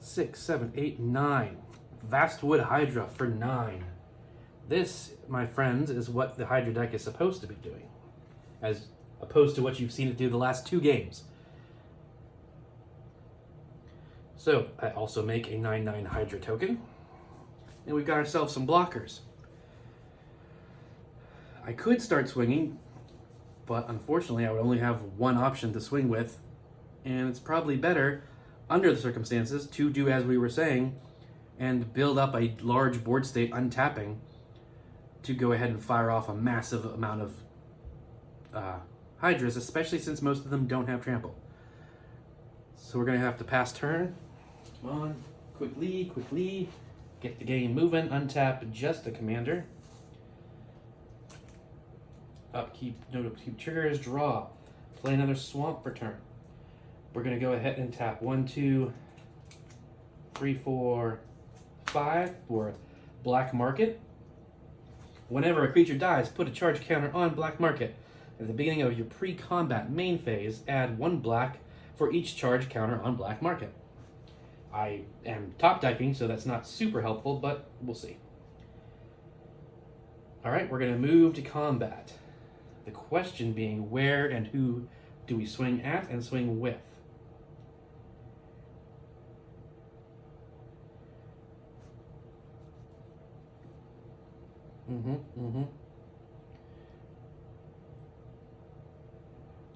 6, 7, 8, 9. Vastwood Hydra for 9. This, my friends, is what the Hydra deck is supposed to be doing, as opposed to what you've seen it do the last 2 games. So, I also make a 9/9 Hydra token, and we've got ourselves some blockers. I could start swinging, but unfortunately I would only have one option to swing with, and it's probably better, under the circumstances, to do as we were saying, and build up a large board state untapping to go ahead and fire off a massive amount of Hydras, especially since most of them don't have trample. So we're going to have to pass turn. Come on, quickly, get the game moving, untap just a commander. Keep triggers, draw. Play another swamp for turn. We're going to go ahead and tap 1, 2, 3, 4, 5 for Black Market. Whenever a creature dies, put a charge counter on Black Market. At the beginning of your pre-combat main phase, add 1 black for each charge counter on Black Market. I am top decking, so that's not super helpful, but we'll see. Alright, we're going to move to combat. The question being, where and who do we swing at and swing with?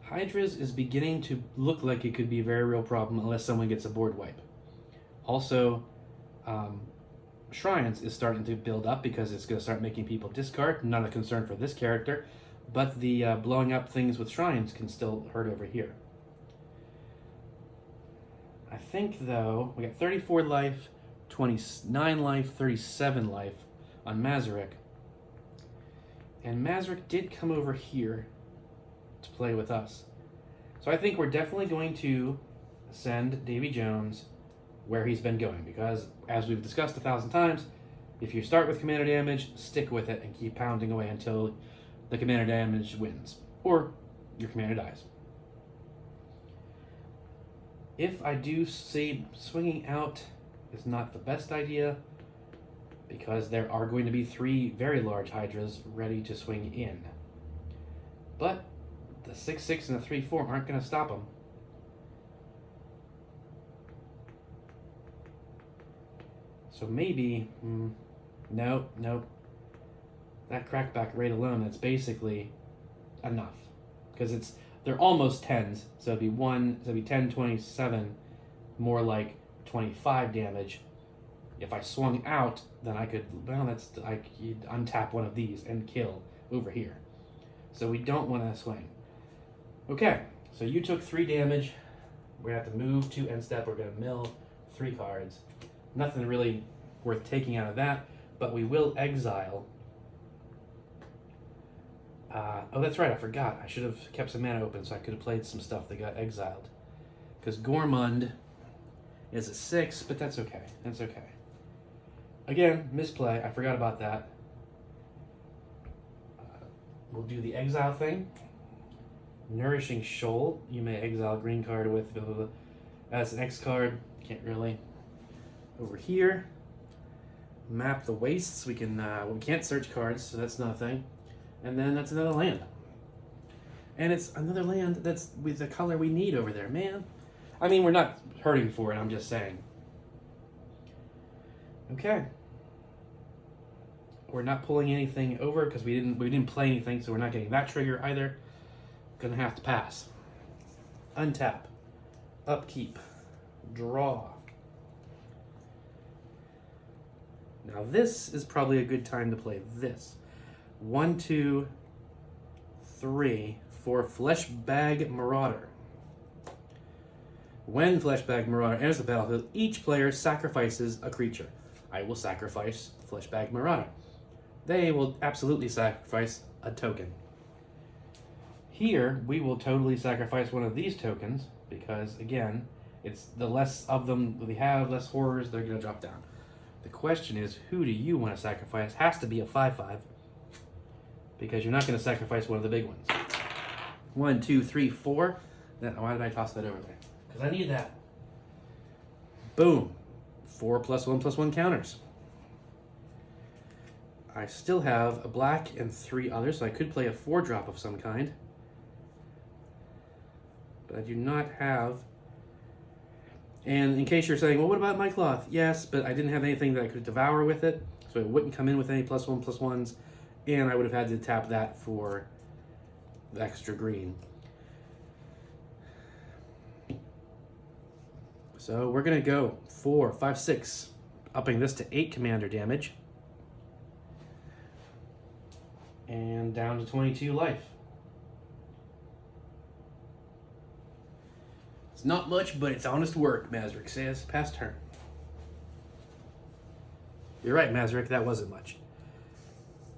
Hydras is beginning to look like it could be a very real problem unless someone gets a board wipe. Also, Shrines is starting to build up because it's going to start making people discard. Not a concern for this character, but the blowing up things with Shrines can still hurt over here. I think, though, we got 34 life, 29 life, 37 life on Mazerik. And Mazerik did come over here to play with us. So I think we're definitely going to send Davy Jones where he's been going, because as we've discussed 1,000 times, if you start with commander damage, stick with it and keep pounding away until the commander damage wins, or your commander dies. If I do see swinging out is not the best idea, because there are going to be 3 very large Hydras ready to swing in. But the 6/6 and the 3/4 aren't going to stop them. So maybe, nope. That crackback rate alone, that's basically enough. Because they're almost 10s, so it'd be 10, 27, more like 25 damage. If I swung out, then I could, you'd untap one of these and kill over here. So we don't want to swing. Okay, so you took 3 damage. We're going to have to move to end step. We're going to mill 3 cards. Nothing really worth taking out of that, but we will exile. Oh, that's right, I forgot. I should have kept some mana open so I could have played some stuff that got exiled. Because Gormund is a 6, but that's okay. That's okay. Again, misplay. I forgot about that. We'll do the exile thing. Nourishing Shoal. You may exile green card with blah, blah, blah. As an X card. Can't really. Over here. Map the wastes. We can't search cards, so that's nothing. And then that's another land. And it's another land that's with the color we need over there, man. I mean, we're not hurting for it, I'm just saying. Okay. We're not pulling anything over because we didn't play anything, so we're not getting that trigger either. Gonna have to pass. Untap. Upkeep. Draw. Now this is probably a good time to play this. 1, 2, 3 for Fleshbag Marauder. When Fleshbag Marauder enters the battlefield, each player sacrifices a creature. I will sacrifice Fleshbag Marauder. They will absolutely sacrifice a token. Here, we will totally sacrifice one of these tokens because, again, it's the less of them we have, less horrors, they're going to drop down. The question is, who do you want to sacrifice? Has to be a 5/5 because you're not going to sacrifice one of the big ones. 1, 2, 3, 4. Why did I toss that over there? Because I need that. Boom. 4+1/+1 counters. I still have a black and 3 others, so I could play a 4-drop of some kind. But I do not have... And in case you're saying, well, what about my cloth? Yes, but I didn't have anything that I could devour with it, so it wouldn't come in with any +1/+1s, and I would have had to tap that for the extra green. So we're going to go 4, 5, 6, upping this to 8 commander damage. And down to 22 life. It's not much, but it's honest work, Mazerik says. Pass turn. You're right, Mazerik, that wasn't much.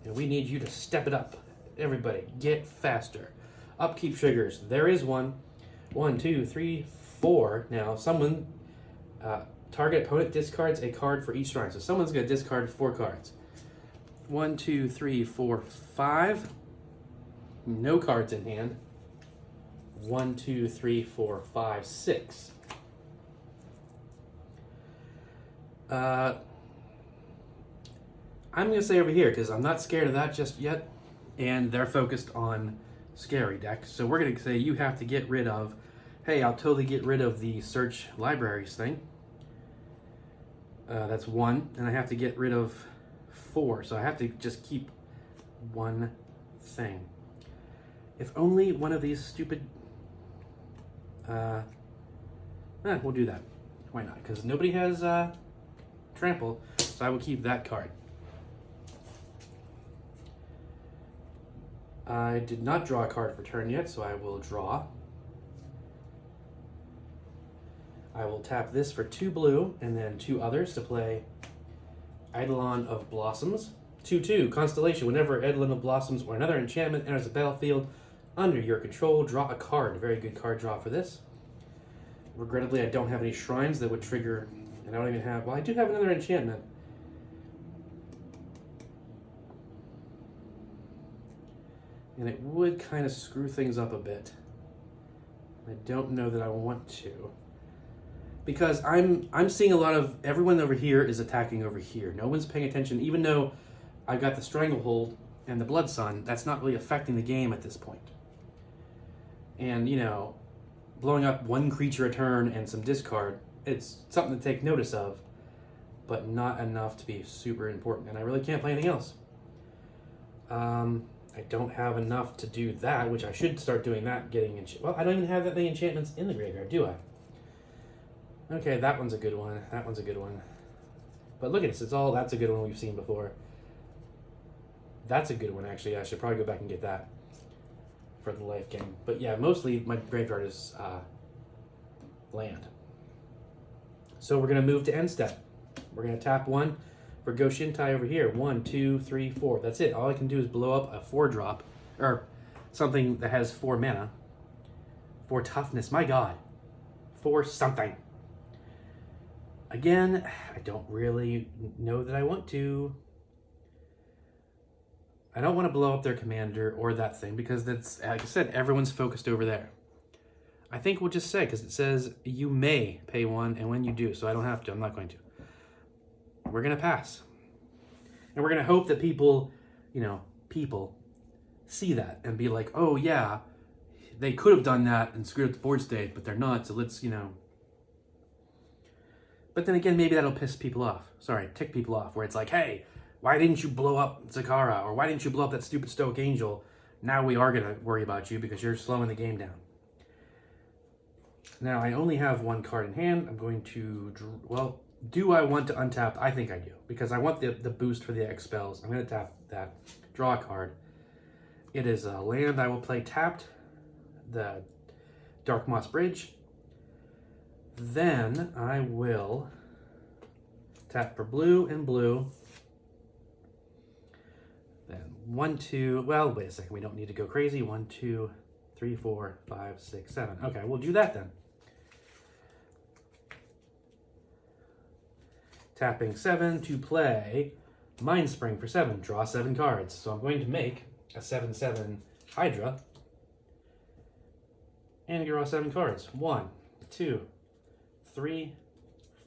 And we need you to step it up. Everybody, get faster. Upkeep triggers. There is one. 1, 2, 3, 4. Now, someone, target opponent discards a card for each shrine. So someone's going to discard 4 cards. 1, 2, 3, 4, 5. No cards in hand. 1, 2, 3, 4, 5, 6. I'm going to say over here because I'm not scared of that just yet. And they're focused on scary decks. So we're going to say you have to get rid of... Hey, I'll totally get rid of the search libraries thing. That's 1. And I have to get rid of 4. So I have to just keep 1 thing. If only one of these stupid... we'll do that. Why not? Because nobody has trample, so I will keep that card. I did not draw a card for turn yet, so I will draw. I will tap this for 2 blue, and then 2 others to play Eidolon of Blossoms. 2/2, Constellation. Whenever Eidolon of Blossoms or another enchantment enters the battlefield under your control, draw a card. Very good card draw for this. Regrettably, I don't have any shrines that would trigger, and I don't even have... Well, I do have another enchantment. And it would kind of screw things up a bit. I don't know that I want to. Because I'm seeing a lot of... Everyone over here is attacking over here. No one's paying attention, even though I've got the Stranglehold and the Blood Sun. That's not really affecting the game at this point. And, you know, blowing up 1 creature a turn and some discard, it's something to take notice of, but not enough to be super important. And I really can't play anything else. I don't have enough to do that, which I should start doing that, getting... Well, I don't even have that many enchantments in the graveyard, do I? Okay, that one's a good one. That one's a good one. But look at this. It's all... That's a good one we've seen before. That's a good one, actually. I should probably go back and get that for the life game. But yeah, mostly my graveyard is land. So we're going to move to end step. We're going to tap 1 for Goshintai over here. 1, 2, 3, 4. That's it. All I can do is blow up a 4-drop, or something that has 4 mana. 4 toughness. My God. 4 something. Again, I don't really know that I want to. I don't want to blow up their commander or that thing because that's, like I said, everyone's focused over there. I think we'll just say, because it says you may pay 1, and when you do, so I don't have to. I'm not going to. We're going to pass. And we're going to hope that people, you know, people see that and be like, oh, yeah, they could have done that and screwed up the board state, but they're not, so let's, you know. But then again, maybe that'll piss people off. Sorry, tick people off, where it's like, hey, why didn't you blow up Zakara? Or why didn't you blow up that stupid Stoic Angel? Now we are going to worry about you because you're slowing the game down. Now, I only have one card in hand. I'm going to, well, do I want to untap? I think I do, because I want the boost for the X spells. I'm going to tap that, draw a card. It is a land I will play tapped, the Dark Moss Bridge. Then I will tap for blue and blue. Then 1, 2, well, wait a second, we don't need to go crazy. 1, 2, 3, 4, 5, 6, 7. Okay, we'll do that then. Tapping 7 to play Mind Spring for 7. Draw 7 cards. So I'm going to make a 7/7 Hydra and draw 7 cards. 1, 2, 3,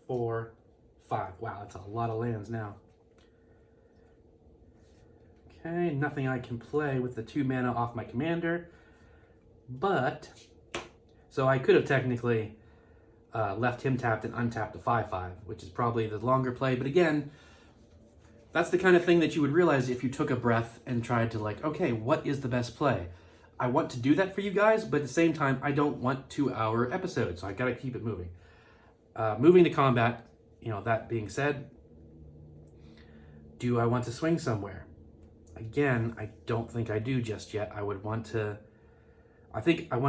4, 5. Wow, that's a lot of lands now. Okay, nothing I can play with the 2 mana off my commander. But, so I could have technically left him tapped and untapped a 5/5, which is probably the longer play. But again, that's the kind of thing that you would realize if you took a breath and tried to like, okay, what is the best play? I want to do that for you guys, but at the same time, I don't want 2-hour episodes, so I gotta keep it moving. Moving to combat, you know, that being said, do I want to swing somewhere? Again, I don't think I do just yet. I want to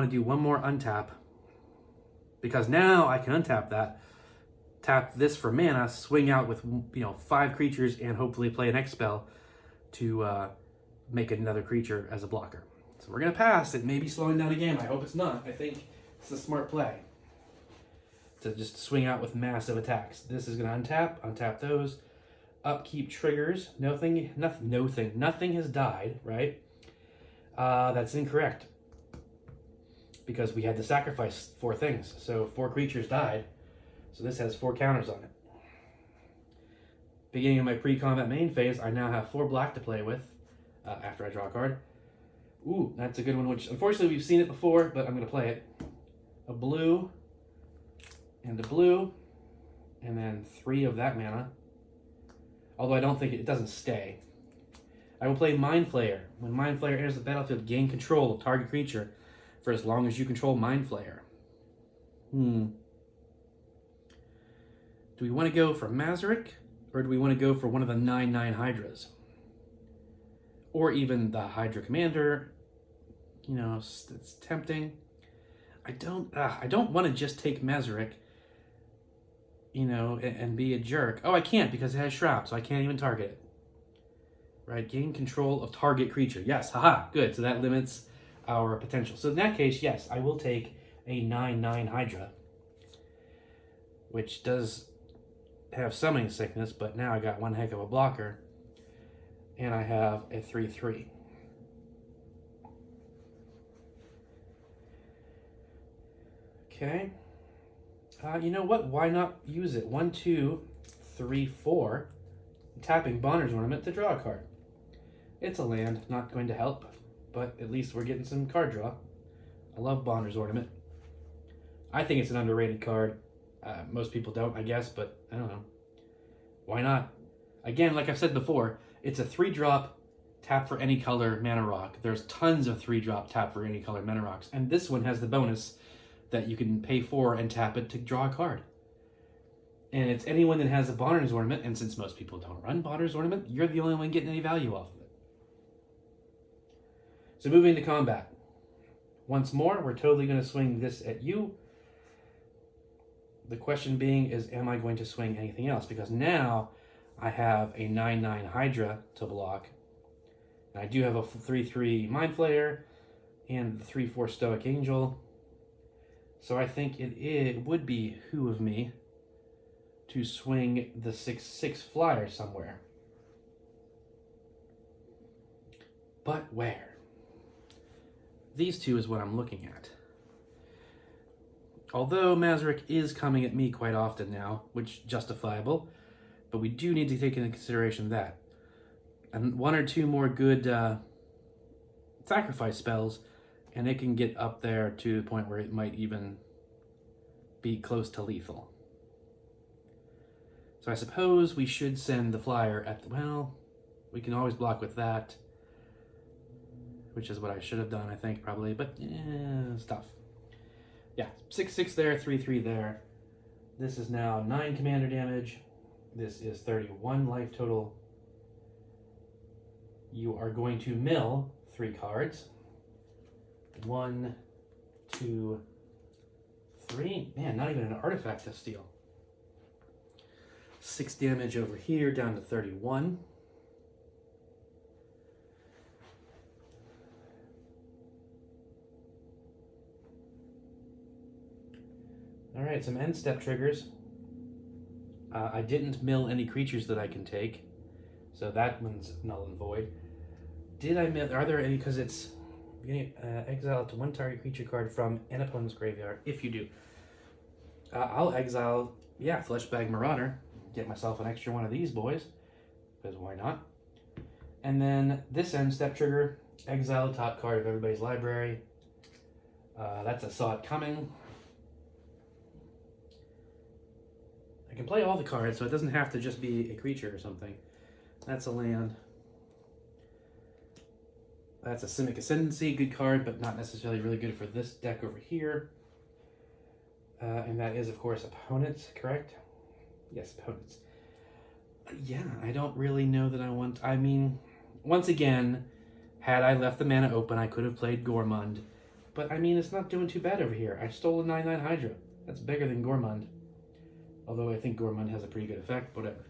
do one more untap, because now I can untap that, tap this for mana, swing out with 5 creatures, and hopefully play an X spell to make another creature as a blocker. So we're gonna pass. It may be slowing down again. I hope it's not. I think it's a smart play to just swing out with massive attacks. This is gonna untap those. Upkeep triggers. Nothing has died, right? That's incorrect, because we had to sacrifice 4 things. So 4 creatures died. So this has 4 counters on it. Beginning of my pre-combat main phase, I now have 4 black to play with after I draw a card. Ooh, that's a good one, which unfortunately we've seen it before, but I'm going to play it. A blue and a blue, and then 3 of that mana. Although I don't think it doesn't stay. I will play Mind Flayer. When Mind Flayer enters the battlefield, gain control of target creature for as long as you control Mind Flayer. Do we want to go for Mazerik, or do we want to go for one of the 9/9 Hydras? Or even the Hydra Commander? You know, it's tempting. I don't want to just take Mazerik, and be a jerk. Oh, I can't, because it has Shrap, so I can't even target it. Right, gain control of target creature. Yes, haha, good. So that limits our potential. So in that case, yes, I will take a 9/9 Hydra, which does have summoning sickness, but now I got one heck of a blocker, and I have a 3/3. Okay. You know what? Why not use it? 1, 2, 3, 4. Tapping Bonner's Ornament to draw a card. It's a land, not going to help, but at least we're getting some card draw. I love Bonner's Ornament. I think it's an underrated card. Most people don't, I guess, but I don't know. Why not? Again, like I've said before, it's a 3-drop, tap for any color mana rock. There's tons of 3-drop tap for any color mana rocks, and this one has the bonus that you can pay 4 and tap it to draw a card. And it's anyone that has a Bonner's Ornament, and since most people don't run Bonner's Ornament, you're the only one getting any value off of it. So moving to combat. Once more, we're totally going to swing this at you. The question being is, am I going to swing anything else? Because now I have a 9/9 Hydra to block. And I do have a 3/3 Mind Flayer and the 3/4 Stoic Angel. So I think it would behoove me to swing the 6/6 flyer somewhere. But where? These 2 is what I'm looking at. Although Mazerik is coming at me quite often now, which is justifiable, but we do need to take into consideration that. And 1 or 2 more good sacrifice spells, and it can get up there to the point where it might even be close to lethal. So I suppose we should send the flyer at we can always block with that, which is what I should have done, I think, probably, but it's tough. Yeah, 6/6 there, 3/3 there. This is now 9 commander damage. This is 31 life total. You are going to mill 3 cards. 1, 2, 3. Man, not even an artifact to steal. 6 damage over here, down to 31. Alright, some end step triggers. I didn't mill any creatures that I can take, so that one's null and void. Did I mill? Are there any? Because it's exile up to 1 target creature card from an opponent's graveyard. If you do, I'll exile. Yeah, Fleshbag Marauder. Get myself an extra one of these boys, because why not? And then this end step trigger: exile top card of everybody's library. That's a Saw It Coming. I can play all the cards, so it doesn't have to just be a creature or something. That's a land. That's a Simic Ascendancy, good card, but not necessarily really good for this deck over here. And that is, of course, opponents, correct? Yes, opponents. Yeah, I don't really know that I want... I mean, once again, had I left the mana open, I could have played Gormund. But, I mean, it's not doing too bad over here. I stole a 9/9 Hydra. That's bigger than Gormund. Although I think Gormund has a pretty good effect, whatever.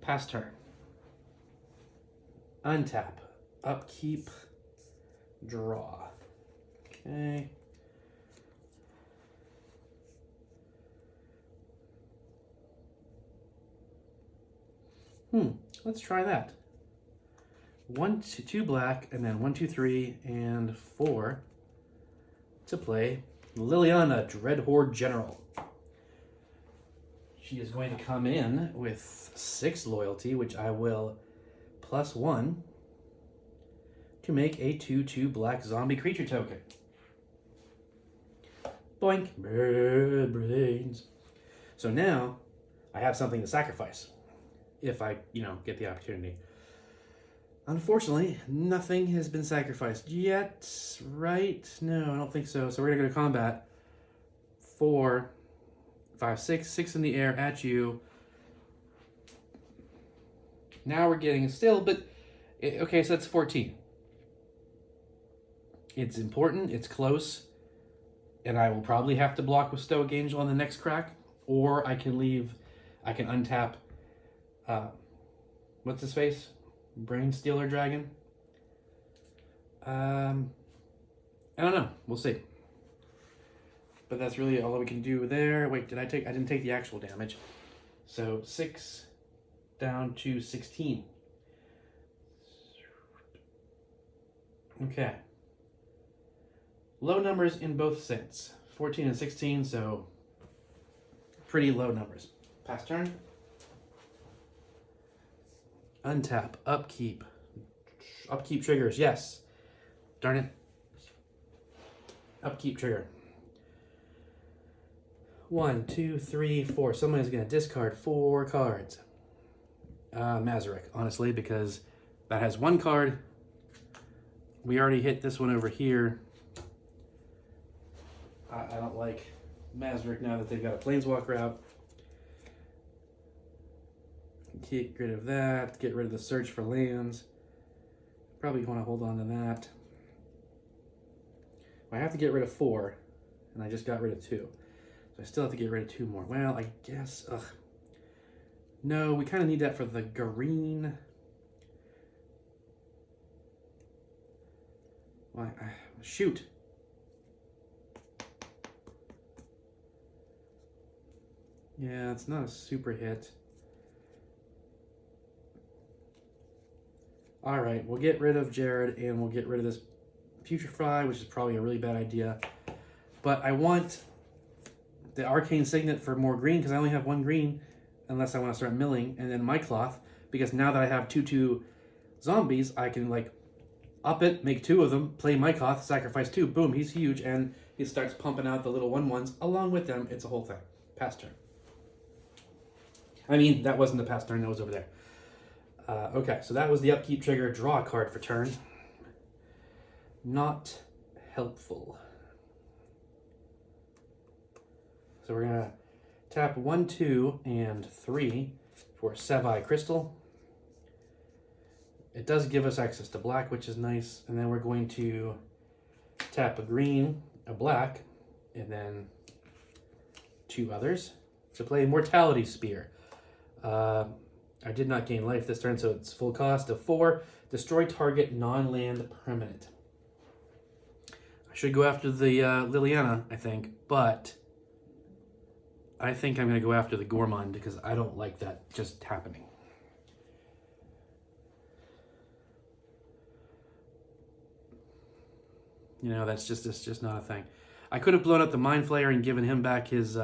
Pass turn. Untap. Upkeep. Draw. Okay. Let's try that. 1, 2 black, and then 1, 2, 3, and 4 to play Liliana, Dreadhorde General. She is going to come in with 6 loyalty, which I will +1 to make a 2/2 black zombie creature token. Boink. Brains. So now I have something to sacrifice if I, get the opportunity. Unfortunately, nothing has been sacrificed yet, right? No, I don't think so. So we're going to go to combat. 4, 5, 6 in the air at you. Now we're getting still, but okay, so that's 14. It's important, it's close, and I will probably have to block with Stoic Angel on the next crack, or I can untap, what's his face? Brain Stealer Dragon? I don't know, we'll see. But that's really all we can do there. Wait, I didn't take the actual damage. So 6 down to 16. Okay. Low numbers in both sets. 14 and 16, so pretty low numbers. Pass turn. Untap. Upkeep. Upkeep triggers, yes. Darn it. Upkeep trigger. 1, 2, 3, 4. Someone is going to discard 4 cards. Mazerik, honestly, because that has 1 card. We already hit this one over here. I don't like Mazerik now that they've got a Planeswalker out. Get rid of that. Get rid of the search for lands. Probably want to hold on to that. I have to get rid of 4, and I just got rid of 2. So I still have to get rid of 2 more. Well, I guess... No, we kind of need that for the green. Why? Shoot. Yeah, it's not a super hit. Alright, we'll get rid of Jared, and we'll get rid of this Putrefy, which is probably a really bad idea. But I want the Arcane Signet for more green, because I only have 1 green, unless I want to start milling, and then my cloth, because now that I have 2/2 zombies, I can, up it, make 2 of them, play my cloth, sacrifice 2, boom, he's huge, and he starts pumping out the little 1/1s along with them. It's a whole thing. Pass turn. I mean, that wasn't the pass turn, that was over there. Okay, so that was the upkeep trigger. Draw a card for turn. Not helpful. So we're going to tap 1, 2, and 3 for Sevi Crystal. It does give us access to black, which is nice. And then we're going to tap a green, a black, and then 2 others to play Mortality Spear. I did not gain life this turn, so it's full cost of 4. Destroy target non-land permanent. I should go after the Liliana, I think, but I think I'm going to go after the Gourmand because I don't like that just happening. You know, it's just not a thing. I could have blown up the Mind Flayer and given him back his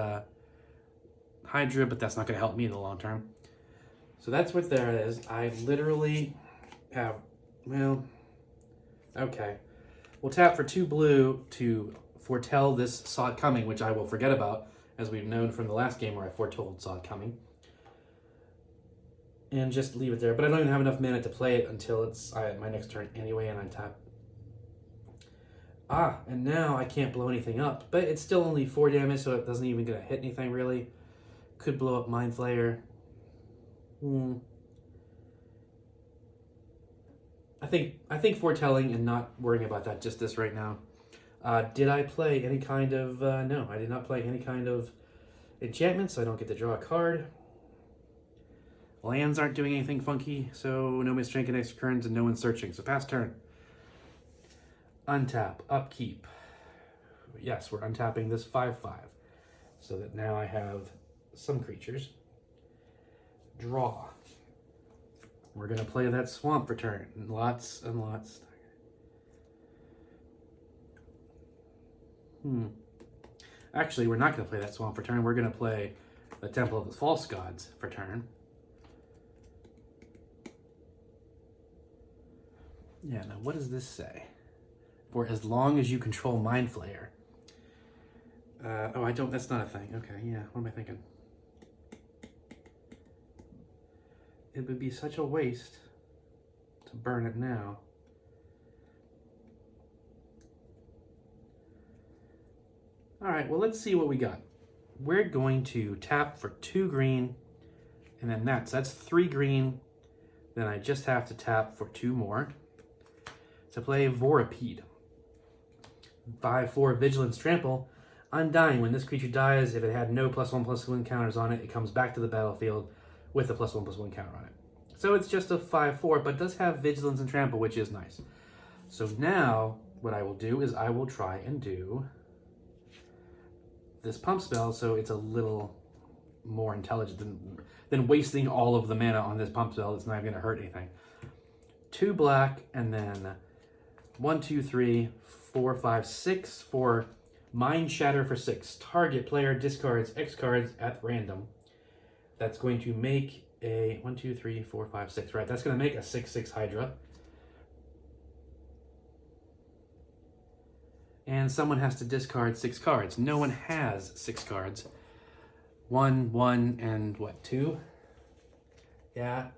Hydra, but that's not going to help me in the long term. So that's what there is. I literally have, well, okay. We'll tap for 2 blue to foretell this saw it coming, which I will forget about, as we've known from the last game where I foretold saw it coming. And just leave it there. But I don't even have enough mana to play it until it's my next turn anyway, and I tap. Ah, and now I can't blow anything up, but it's still only 4 damage, so it doesn't even gonna hit anything really. Could blow up Mind Flayer. I think foretelling and not worrying about that, just this right now. Did I play any kind of no, I did not play any kind of enchantment, so I don't get to draw a card. Lands aren't doing anything funky, so no misstrength and extra turns and no one searching. So pass turn. Untap, upkeep. Yes, we're untapping this 5/5. So that now I have some creatures. Draw. We're going to play that swamp return. Lots and lots. Actually, we're not going to play that swamp return. We're going to play the Temple of the False Gods for turn. Yeah, now what does this say? For as long as you control Mind Flayer. Oh, I don't, that's not a thing. Okay, yeah, what am I thinking? It would be such a waste to burn it now. All right, well, let's see what we got. We're going to tap for 2 green, and then that's 3 green. Then I just have to tap for 2 more to play Vorapede. 5/4 Vigilance Trample. Undying. When this creature dies, if it had no +1/+1 counters on it, it comes back to the battlefield with a +1/+1 counter on it. So it's just a 5/4, but does have Vigilance and Trample, which is nice. So now, what I will do is I will try and do this pump spell, so it's a little more intelligent than wasting all of the mana on this pump spell. It's not going to hurt anything. 2 black, and then 1, 2, 3, 4, 5, 6 for Mind Shatter for 6. Target player discards X cards at random. That's going to make a 1, 2, 3, 4, 5, 6. Right, that's going to make a 6/6 Hydra. And someone has to discard 6 cards. No one has 6 cards. 1, 1, and what, 2? Yeah.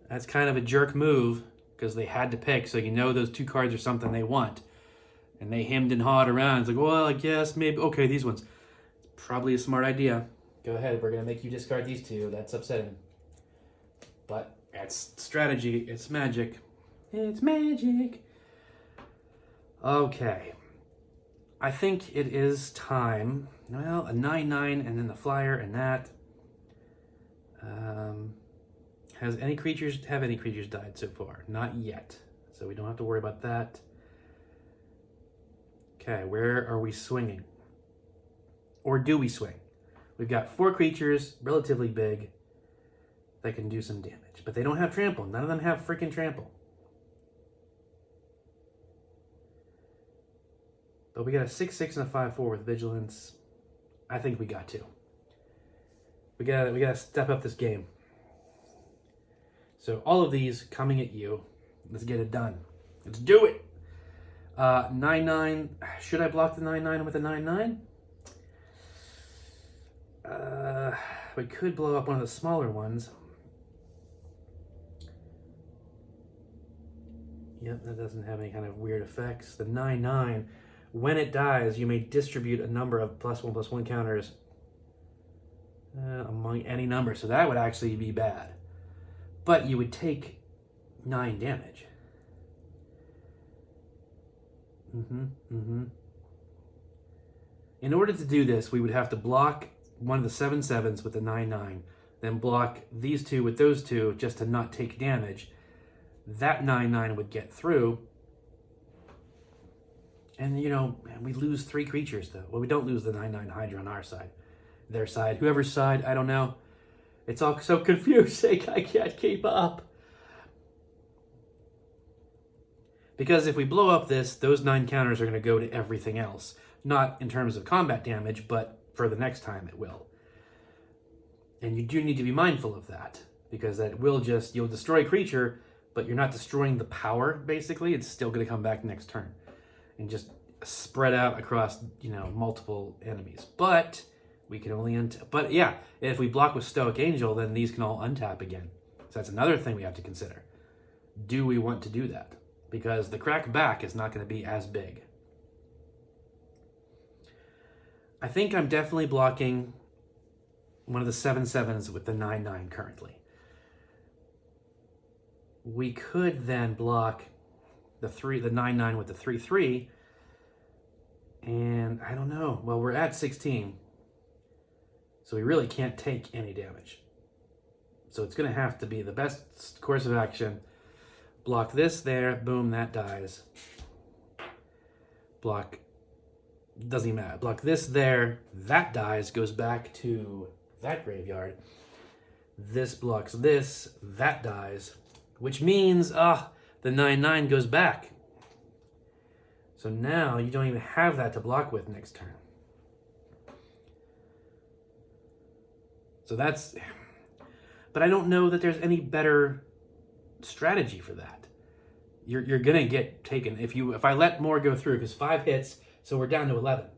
That's kind of a jerk move because they had to pick, so you know those 2 cards are something they want. And they hemmed and hawed around. It's like, well, I guess maybe, okay, these ones. Probably a smart idea. Go ahead, we're going to make you discard these 2. That's upsetting. But that's strategy. It's magic. It's magic. Okay. I think it is time. Well, a 9/9 and then the flyer and that. Have any creatures died so far? Not yet. So we don't have to worry about that. Okay, where are we swinging? Or do we swing? We've got 4 creatures, relatively big, that can do some damage. But they don't have trample. None of them have freaking trample. But we got a 6/6 and a 5/4 with vigilance. I think we got to. We gotta step up this game. So all of these coming at you. Let's get it done. Let's do it. 9/9. Should I block the 9/9 with a 9/9? We could blow up one of the smaller ones. Yep, that doesn't have any kind of weird effects. The 9/9 When it dies, you may distribute a number of +1/+1 counters among any number. So that would actually be bad. But you would take 9 damage. In order to do this, we would have to block one of the 7/7s with the 9/9, then block these two with those two just to not take damage. That 9/9 would get through. And, you know, we lose 3 creatures, though. Well, we don't lose the 9/9 Hydra on our side. Their side. Whoever's side, I don't know. It's all so confusing. I can't keep up. Because if we blow up this, those 9 counters are going to go to everything else. Not in terms of combat damage, but for the next time it will. And you do need to be mindful of that. Because that will just, you'll destroy a creature, but you're not destroying the power, basically. It's still going to come back next turn. And just spread out across, you know, multiple enemies. But we can only untap. But yeah, if we block with Stoic Angel, then these can all untap again. So that's another thing we have to consider. Do we want to do that? Because the crack back is not going to be as big. I think I'm definitely blocking one of the 7/7s with the 9/9 currently. We could then block the 9/9 with the 3/3, and I don't know. Well, we're at 16, so we really can't take any damage. So it's going to have to be the best course of action. Block this there, boom, that dies. Block, doesn't even matter. Block this there, that dies, goes back to that graveyard. This blocks this, that dies, which means, the 9/9 goes back. So now you don't even have that to block with next turn. So that's, but I don't know that there's any better strategy for that. You're gonna get taken if I let more go through, because 5 hits, so we're down to 11,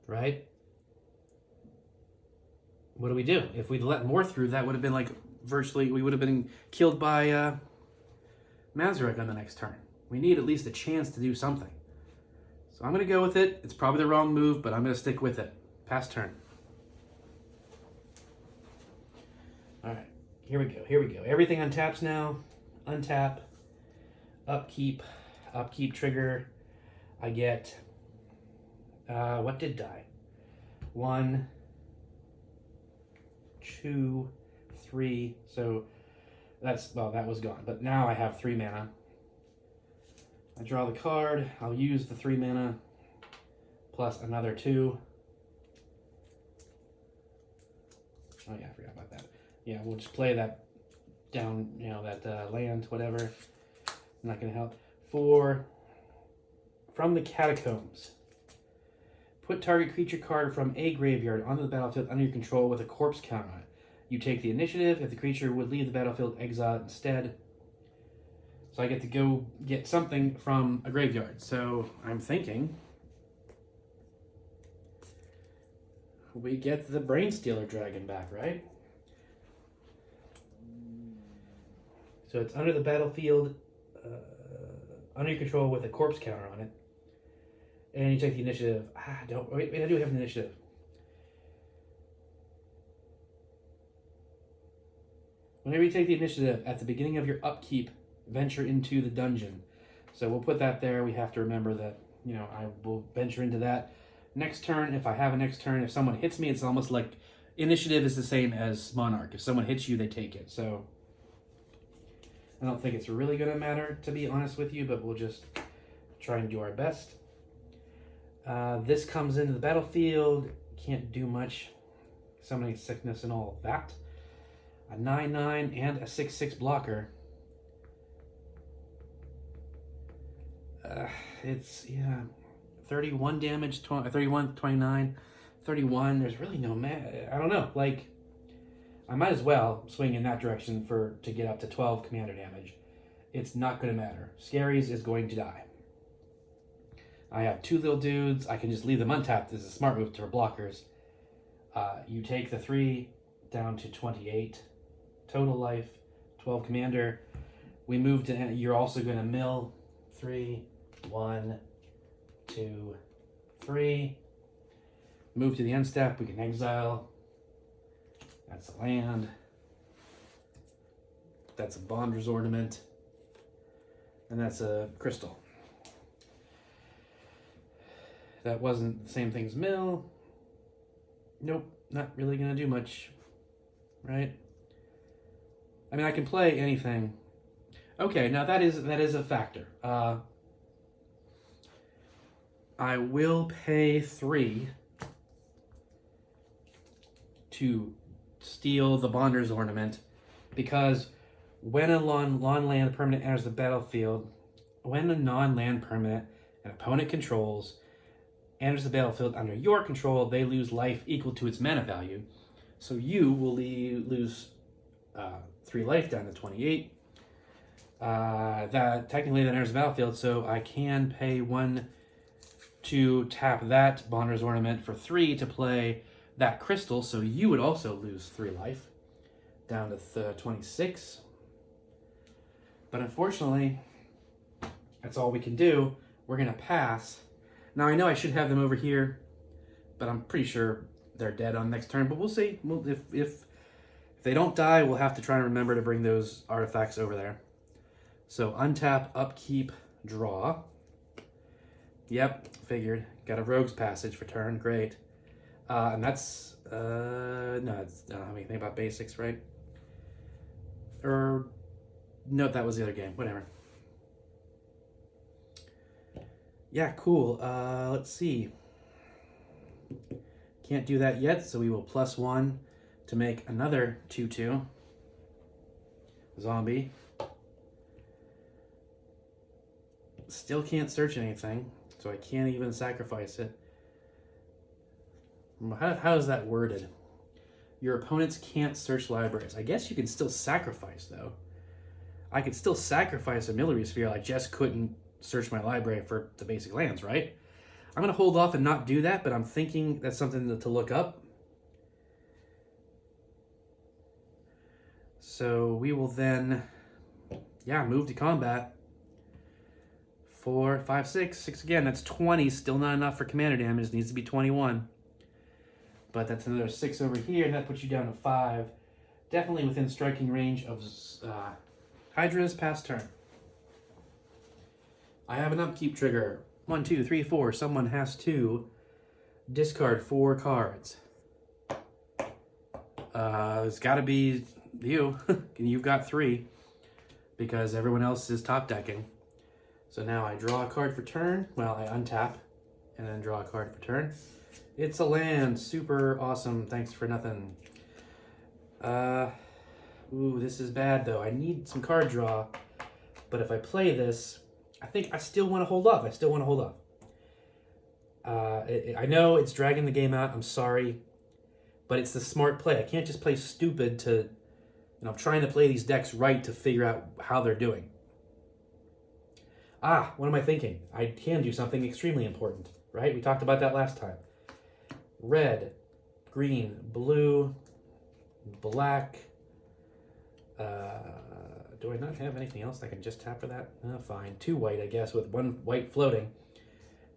right? What do we do? If we'd let more through, that would have been like virtually, we would have been killed by Mazerik on the next turn. We need at least a chance to do something. So I'm gonna go with it. It's probably the wrong move, but I'm gonna stick with it. Pass turn. All right, here we go. Everything untaps now. Untap, upkeep trigger. I get, what did die? 1, 2, 3. So that was gone. But now I have 3 mana. I draw the card. I'll use the 3 mana plus another 2. Oh yeah, I forgot about that. Yeah, we'll just play that down, you know, that land, whatever. Not going to help. From the Catacombs. Put target creature card from a graveyard onto the battlefield under your control with a corpse counter on it. You take the initiative. If the creature would leave the battlefield, exile it instead. So I get to go get something from a graveyard. So I'm thinking we get the Brainstealer Dragon back, right? So it's under the battlefield, under your control with a corpse counter on it. And you take the initiative. I do have an initiative. Whenever you take the initiative, at the beginning of your upkeep, venture into the dungeon. So we'll put that there. We have to remember that, you know, I will venture into that. Next turn, if I have a next turn, if someone hits me, it's almost like initiative is the same as Monarch. If someone hits you, they take it. So I don't think it's really going to matter, to be honest with you, but we'll just try and do our best. This comes into the battlefield. Can't do much. Summoning Sickness and all of that. A 9/9 and a 6/6 blocker. It's, 31 damage, 31, 29, 31. There's really no I don't know. Like, I might as well swing in that direction to get up to 12 commander damage. It's not going to matter. Scaries is going to die. I have 2 little dudes. I can just leave them untapped. This is a smart move to blockers. You take the 3 down to 28 total life, 12 commander. We move to, you're also going to mill 3, 1, 2, 3. Move to the end step, we can exile. That's a land. That's a Bonder's Ornament. And that's a crystal. That wasn't the same thing as mill. Nope, not really gonna do much. Right? I mean, I can play anything. Okay, now that is a factor. I will pay 3 to steal the Bonder's Ornament, because when a non-land permanent enters the battlefield, when a non-land permanent an opponent controls enters the battlefield under your control, they lose life equal to its mana value. So you will lose 3 life down to 28. That technically that enters the battlefield, so I can pay 1 to tap that Bonder's Ornament for 3 to play that crystal, so you would also lose 3 life down to 26. But unfortunately, that's all we can do. We're gonna pass. Now I know I should have them over here, but I'm pretty sure they're dead on next turn. But we'll see. If they don't die, we'll have to try and remember to bring those artifacts over there. So untap, upkeep, draw. Yep, figured. Got a Rogue's Passage for turn. Great. And that's no, it's, I don't have anything about basics, right? Or no, that was the other game. Whatever. Yeah, cool. Let's see. Can't do that yet, so we will +1 to make another 2/2 zombie. Still can't search anything, so I can't even sacrifice it. How is that worded? Your opponents can't search libraries. I guess you can still sacrifice, though. I could still sacrifice a Military Sphere. I just couldn't search my library for the basic lands, right? I'm going to hold off and not do that, but I'm thinking that's something to look up. So we will then, yeah, move to combat. 4, 5, 6. 6 again. That's 20. Still not enough for commander damage. It needs to be 21. But that's another 6 over here, and that puts you down to 5. Definitely within striking range of Hydras past turn. I have an upkeep trigger. 1, 2, 3, 4. Someone has to discard 4 cards. It's got to be you. You've got 3 because everyone else is top decking. So now I draw a card for turn. Well, I untap and then draw a card for turn. It's a land. Super awesome. Thanks for nothing. Ooh, this is bad though. I need some card draw. But if I play this, I think I still want to hold off. I know it's dragging the game out. I'm sorry. But it's the smart play. I can't just play stupid to... I'm trying to play these decks right to figure out how they're doing. What am I thinking? I can do something extremely important, right? We talked about that last time. Red, green, blue, black. Do I not have anything else I can just tap for that? Fine. 2 white, I guess, with 1 white floating.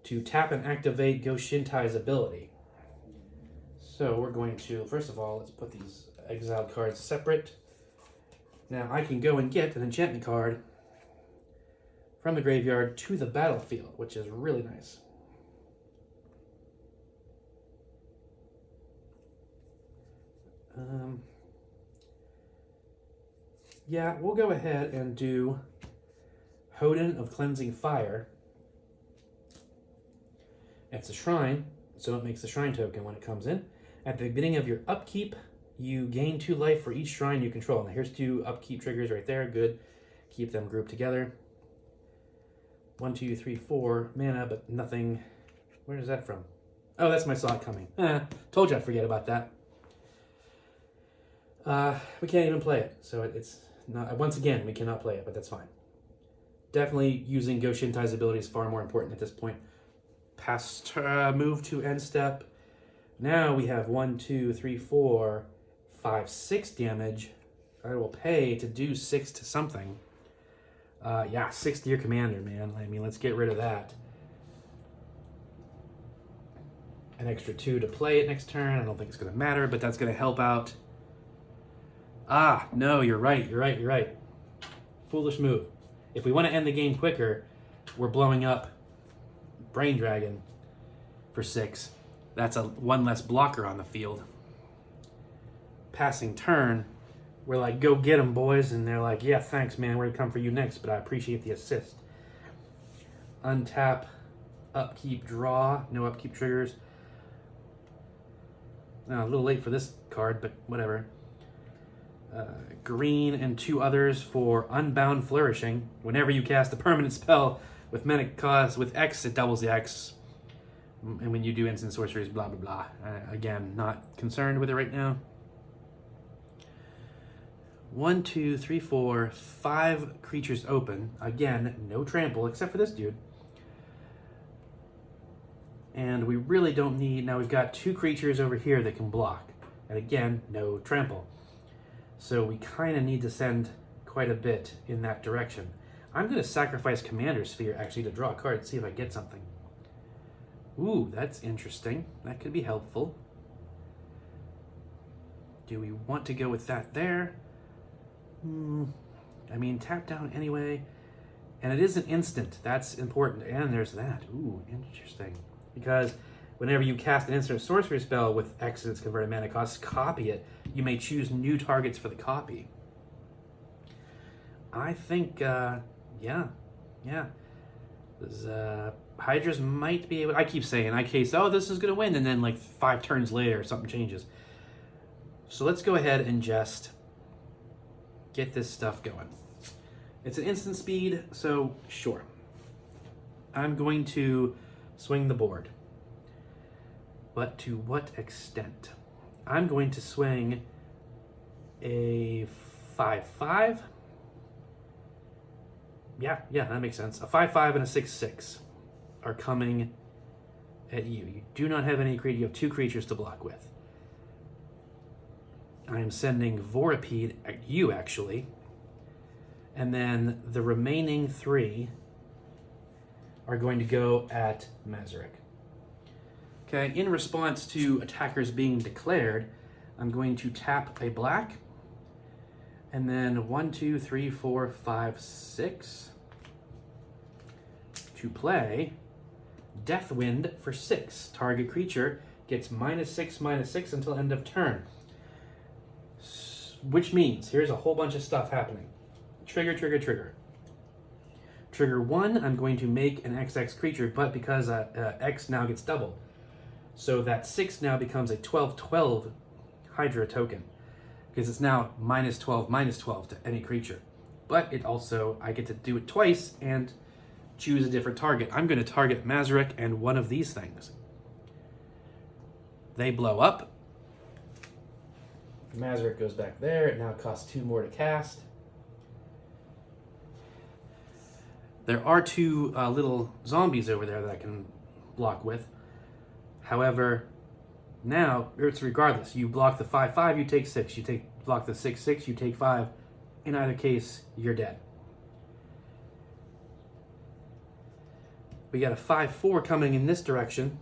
To tap and activate Go Shintai's ability. So we're going to, first of all, let's put these exiled cards separate. Now I can go and get an enchantment card from the graveyard to the battlefield, which is really nice. Yeah, we'll go ahead and do Hodin of Cleansing Fire. It's a shrine, so it makes the shrine token when it comes in. At the beginning of your upkeep, you gain 2 life for each shrine you control. Now here's 2 upkeep triggers right there. Good. Keep them grouped together. 1, 2, 3, 4 mana, but nothing. Where is that from? Oh, that's my Saw It Coming. Told you I'd forget about that. We can't even play it, so it's not. Once again, we cannot play it, but that's fine. Definitely using Go Shintai's ability is far more important at this point. Past move to end step. Now we have 1, 2, 3, 4, 5, 6 damage. I will pay to do 6 to something. Yeah, 6 to your commander, man. I mean, let's get rid of that. an extra 2 to play it next turn. I don't think it's going to matter, but that's going to help out. Ah, no, you're right. Foolish move. If we want to end the game quicker, we're blowing up Brain Dragon for 6. That's one less blocker on the field. Passing turn, we're like, go get them, boys. And they're like, yeah, thanks, man. We're going to come for you next, but I appreciate the assist. Untap, upkeep, draw. No upkeep triggers. A little late for this card, but whatever. Green and 2 others for Unbound Flourishing. Whenever you cast a permanent spell with mana cost with X, it doubles the X. And when you do instant sorceries, blah, blah, blah. Again, not concerned with it right now. 1, 2, 3, 4, 5 creatures open. Again, no trample, except for this dude. And we really don't need... Now we've got 2 creatures over here that can block. And again, no trample. So we kind of need to send quite a bit in that direction. I'm going to sacrifice Commander Sphere, actually, to draw a card and see if I get something. Ooh, that's interesting. That could be helpful. Do we want to go with that there? I mean, tap down anyway. And it is an instant. That's important. And there's that. Ooh, interesting. Because whenever you cast an instant sorcery spell with X and its converted mana cost, copy it. You may choose new targets for the copy. I think, yeah. Hydras might be able... I keep saying, oh, this is going to win, and then like 5 turns later, something changes. So let's go ahead and just get this stuff going. It's an instant speed, so sure. I'm going to swing the board. But to what extent? I'm going to swing a 5/5. Yeah, that makes sense. A 5/5 and a 6/6 are coming at you. You do not have any creature. You have 2 creatures to block with. I am sending Vorapede at you, actually. And then the remaining 3 are going to go at Mazerik. Okay, in response to attackers being declared, I'm going to tap a black. And then 1, 2, 3, 4, 5, 6. To play Deathwind for 6. Target creature gets -6/-6 until end of turn. Which means, here's a whole bunch of stuff happening. Trigger. Trigger 1, I'm going to make an XX creature, but because X now gets doubled. So that 6 now becomes a 12/12 Hydra token. Because it's now -12/-12 to any creature. But it also, I get to do it twice and choose a different target. I'm going to target Mazerik and one of these things. They blow up. Mazerik goes back there. It now costs 2 more to cast. There are 2 little zombies over there that I can block with. However, now it's regardless. You block the 5/5, you take 6. Block the 6/6, you take 5. In either case, you're dead. We got a 5/4 coming in this direction.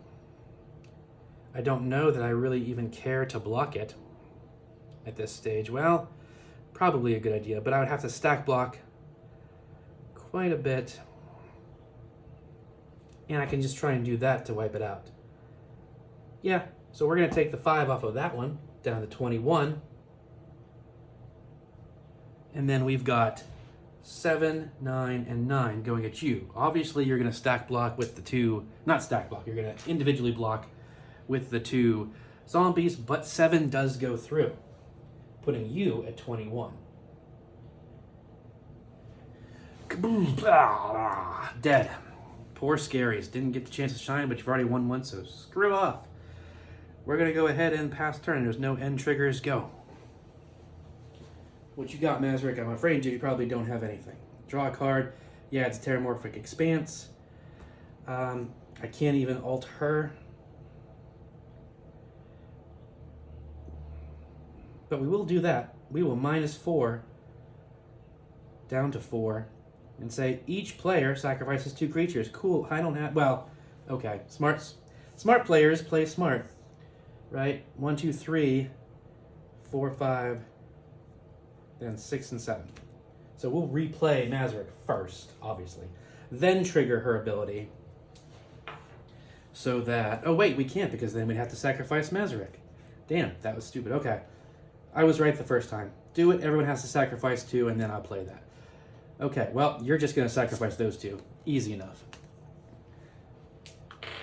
I don't know that I really even care to block it at this stage. Well, probably a good idea, but I would have to stack block quite a bit. And I can just try and do that to wipe it out. Yeah, so we're going to take the 5 off of that one, down to 21. And then we've got 7, 9, and 9 going at you. Obviously, you're going to stack block with the 2... Not stack block, you're going to individually block with the 2 zombies, but 7 does go through, putting you at 21. Kaboom! Ah, dead. Poor Scaries. Didn't get the chance to shine, but you've already won once, so screw off. We're going to go ahead and pass turn. There's no end triggers. Go. What you got, Mazerik? I'm afraid you probably don't have anything. Draw a card. Yeah, it's a Terramorphic Expanse. I can't even alt her. But we will do that. We will -4 down to 4 and say each player sacrifices 2 creatures. Cool. I don't have... Well, okay. Smart players play smart, right? 1, 2, 3, 4, 5, then 6 and 7. So we'll replay Mazerik first, obviously. Then trigger her ability. So that... Oh, wait, we can't because then we'd have to sacrifice Mazerik. Damn, that was stupid. Okay. I was right the first time. Do it. Everyone has to sacrifice 2, and then I'll play that. Okay, well, you're just going to sacrifice those 2. Easy enough.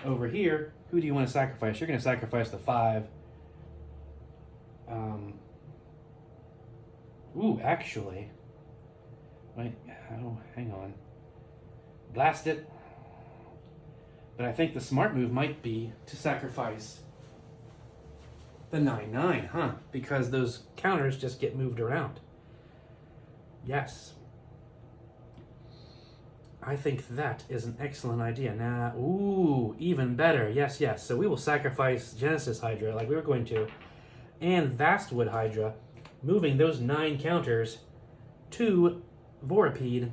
Over here, who do you want to sacrifice? You're going to sacrifice the 5. Ooh, actually... Wait, oh, hang on. Blast it. But I think the smart move might be to sacrifice the 9/9, huh? Because those counters just get moved around. Yes. I think that is an excellent idea. Now, ooh, even better. Yes, yes. So we will sacrifice Genesis Hydra like we were going to, and Vastwood Hydra, moving those 9 counters to Vorapede,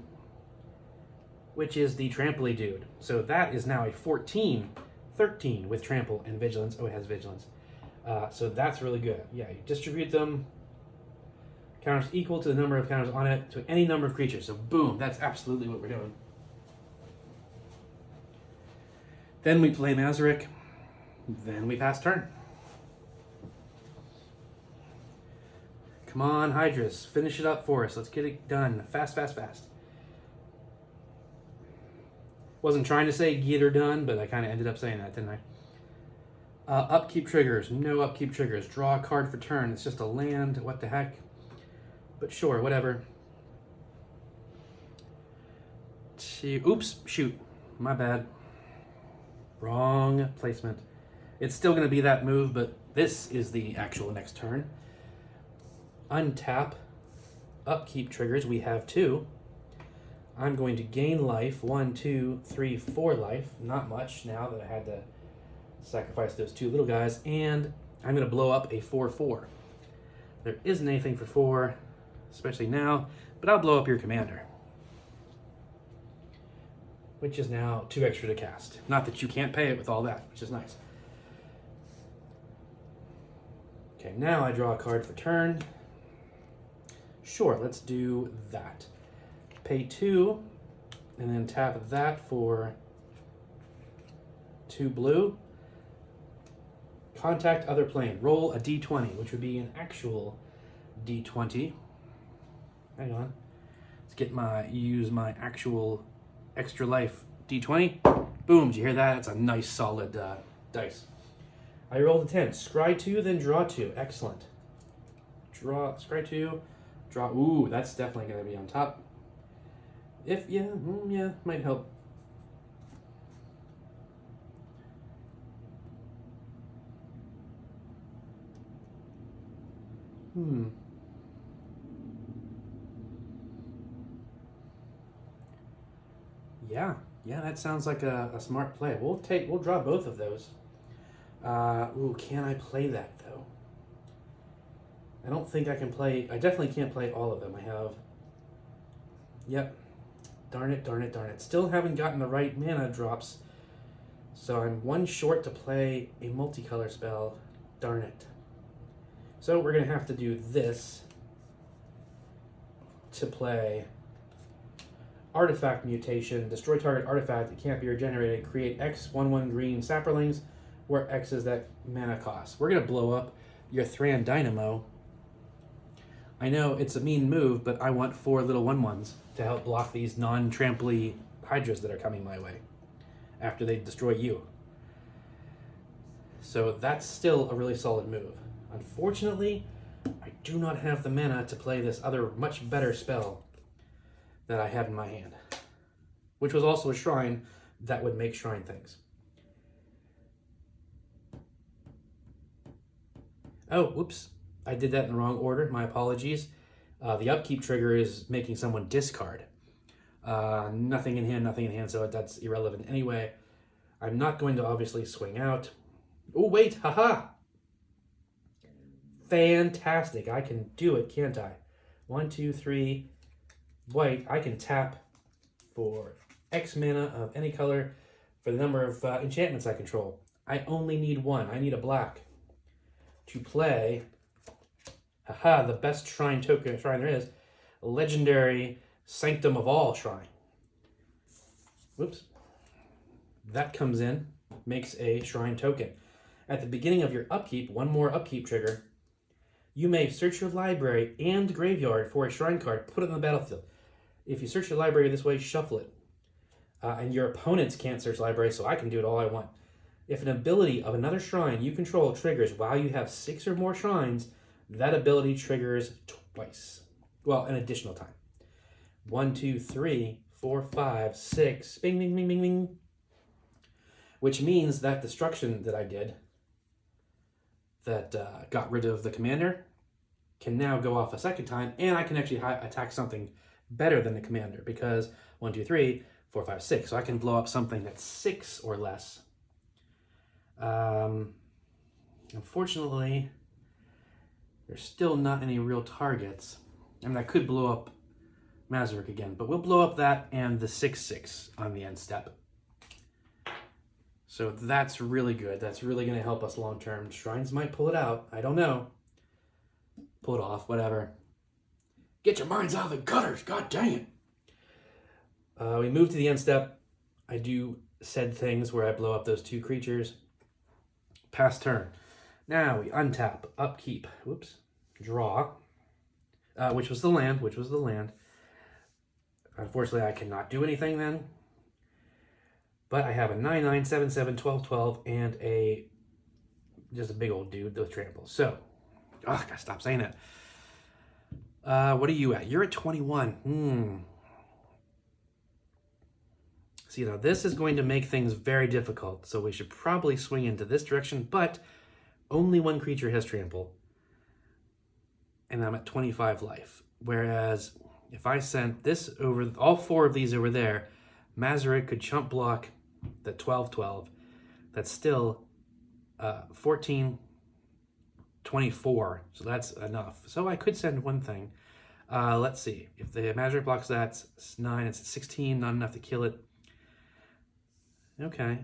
which is the Trampley dude. So that is now a 14/13 with Trample and Vigilance. Oh, it has Vigilance. So that's really good. Yeah, you distribute them. Counters equal to the number of counters on it to any number of creatures. So boom, that's absolutely what we're doing. Then we play Mazerik. Then we pass turn. Come on, Hydras. Finish it up for us. Let's get it done. Fast, fast, fast. Wasn't trying to say get her done, but I kind of ended up saying that, didn't I? Upkeep triggers. No upkeep triggers. Draw a card for turn. It's just a land. What the heck? But sure, whatever. Oops, shoot. My bad. Wrong placement. It's still going to be that move, but this is the actual next turn. Untap. Upkeep triggers. We have 2. I'm going to gain life. 1, 2, 3, 4 life. Not much now that I had to sacrifice those 2 little guys. And I'm going to blow up a 4/4. There isn't anything for 4, especially now, but I'll blow up your commander, which is now 2 extra to cast. Not that you can't pay it with all that, which is nice. Okay, now I draw a card for turn. Sure, let's do that. Pay 2, and then tap that for 2 blue. Contact other plane. Roll a d20, which would be an actual d20. Hang on. Let's use my actual extra life d20. Boom, did you hear that? That's a nice solid dice. I rolled a 10. Scry 2, then draw 2. Excellent. Scry 2, draw. Ooh, that's definitely going to be on top. Yeah, might help. Yeah, that sounds like a smart play. We'll draw both of those. Ooh, can I play that though? I don't think I can play. I definitely can't play all of them. I have. Yep. Darn it. Still haven't gotten the right mana drops. So I'm 1 short to play a multicolor spell. Darn it. So we're going to have to do this to play Artifact Mutation. Destroy target artifact. It can't be regenerated. Create X 1/1 green sapperlings, where X is that mana cost. We're going to blow up your Thran Dynamo. I know it's a mean move, but I want 4 little 1/1s to help block these non-tramply Hydras that are coming my way after they destroy you. So that's still a really solid move. Unfortunately, I do not have the mana to play this other much better spell that I had in my hand, which was also a shrine that would make shrine things. Oh, whoops. I did that in the wrong order. My apologies. The upkeep trigger is making someone discard. Nothing in hand, so that's irrelevant anyway. I'm not going to obviously swing out. Oh, wait, haha! Fantastic, I can do it, can't I? 1, 2, 3, white. I can tap for X mana of any color for the number of enchantments I control. I only need one. I need a black to play, haha, the best shrine there is, a legendary Sanctum of All shrine. Whoops. That comes in, makes a shrine token. At the beginning of your upkeep, one more upkeep trigger, you may search your library and graveyard for a shrine card, put it on the battlefield. If you search your library this way, shuffle it. And your opponents can't search library, so I can do it all I want. If an ability of another shrine you control triggers while you have 6 or more shrines, that ability triggers twice. Well, an additional time. 1, 2, 3, 4, 5, 6, bing, bing, bing, bing, bing. Which means that destruction that I did, that got rid of the commander, can now go off a second time, and I can actually attack something better than the commander, because 1, 2, 3, 4, 5, 6. So I can blow up something that's 6 or less. Unfortunately, there's still not any real targets. I mean, I could blow up Mazerik again, but we'll blow up that and the 6/6 on the end step. So that's really good. That's really going to help us long term. Shrines might pull it out. I don't know. Pull it off, whatever. Get your minds out of the gutters. God dang it. We move to the end step. I do said things where I blow up those 2 creatures. Pass turn. Now we untap, upkeep, whoops, draw, which was the land. Unfortunately, I cannot do anything then. But I have a 9/9, 7/7, 12/12, and just a big old dude with trample. So, gotta stop saying it. What are you at? You're at 21. See, now this is going to make things very difficult, so we should probably swing into this direction, but only 1 creature has trample, and I'm at 25 life. Whereas if I sent this over, all 4 of these over there, Mazerik could chump block the 12/12. That's still 14, 24, so that's enough. So I could send one thing. Let's see. If the Mazerik blocks that, it's 9, it's 16, not enough to kill it. Okay.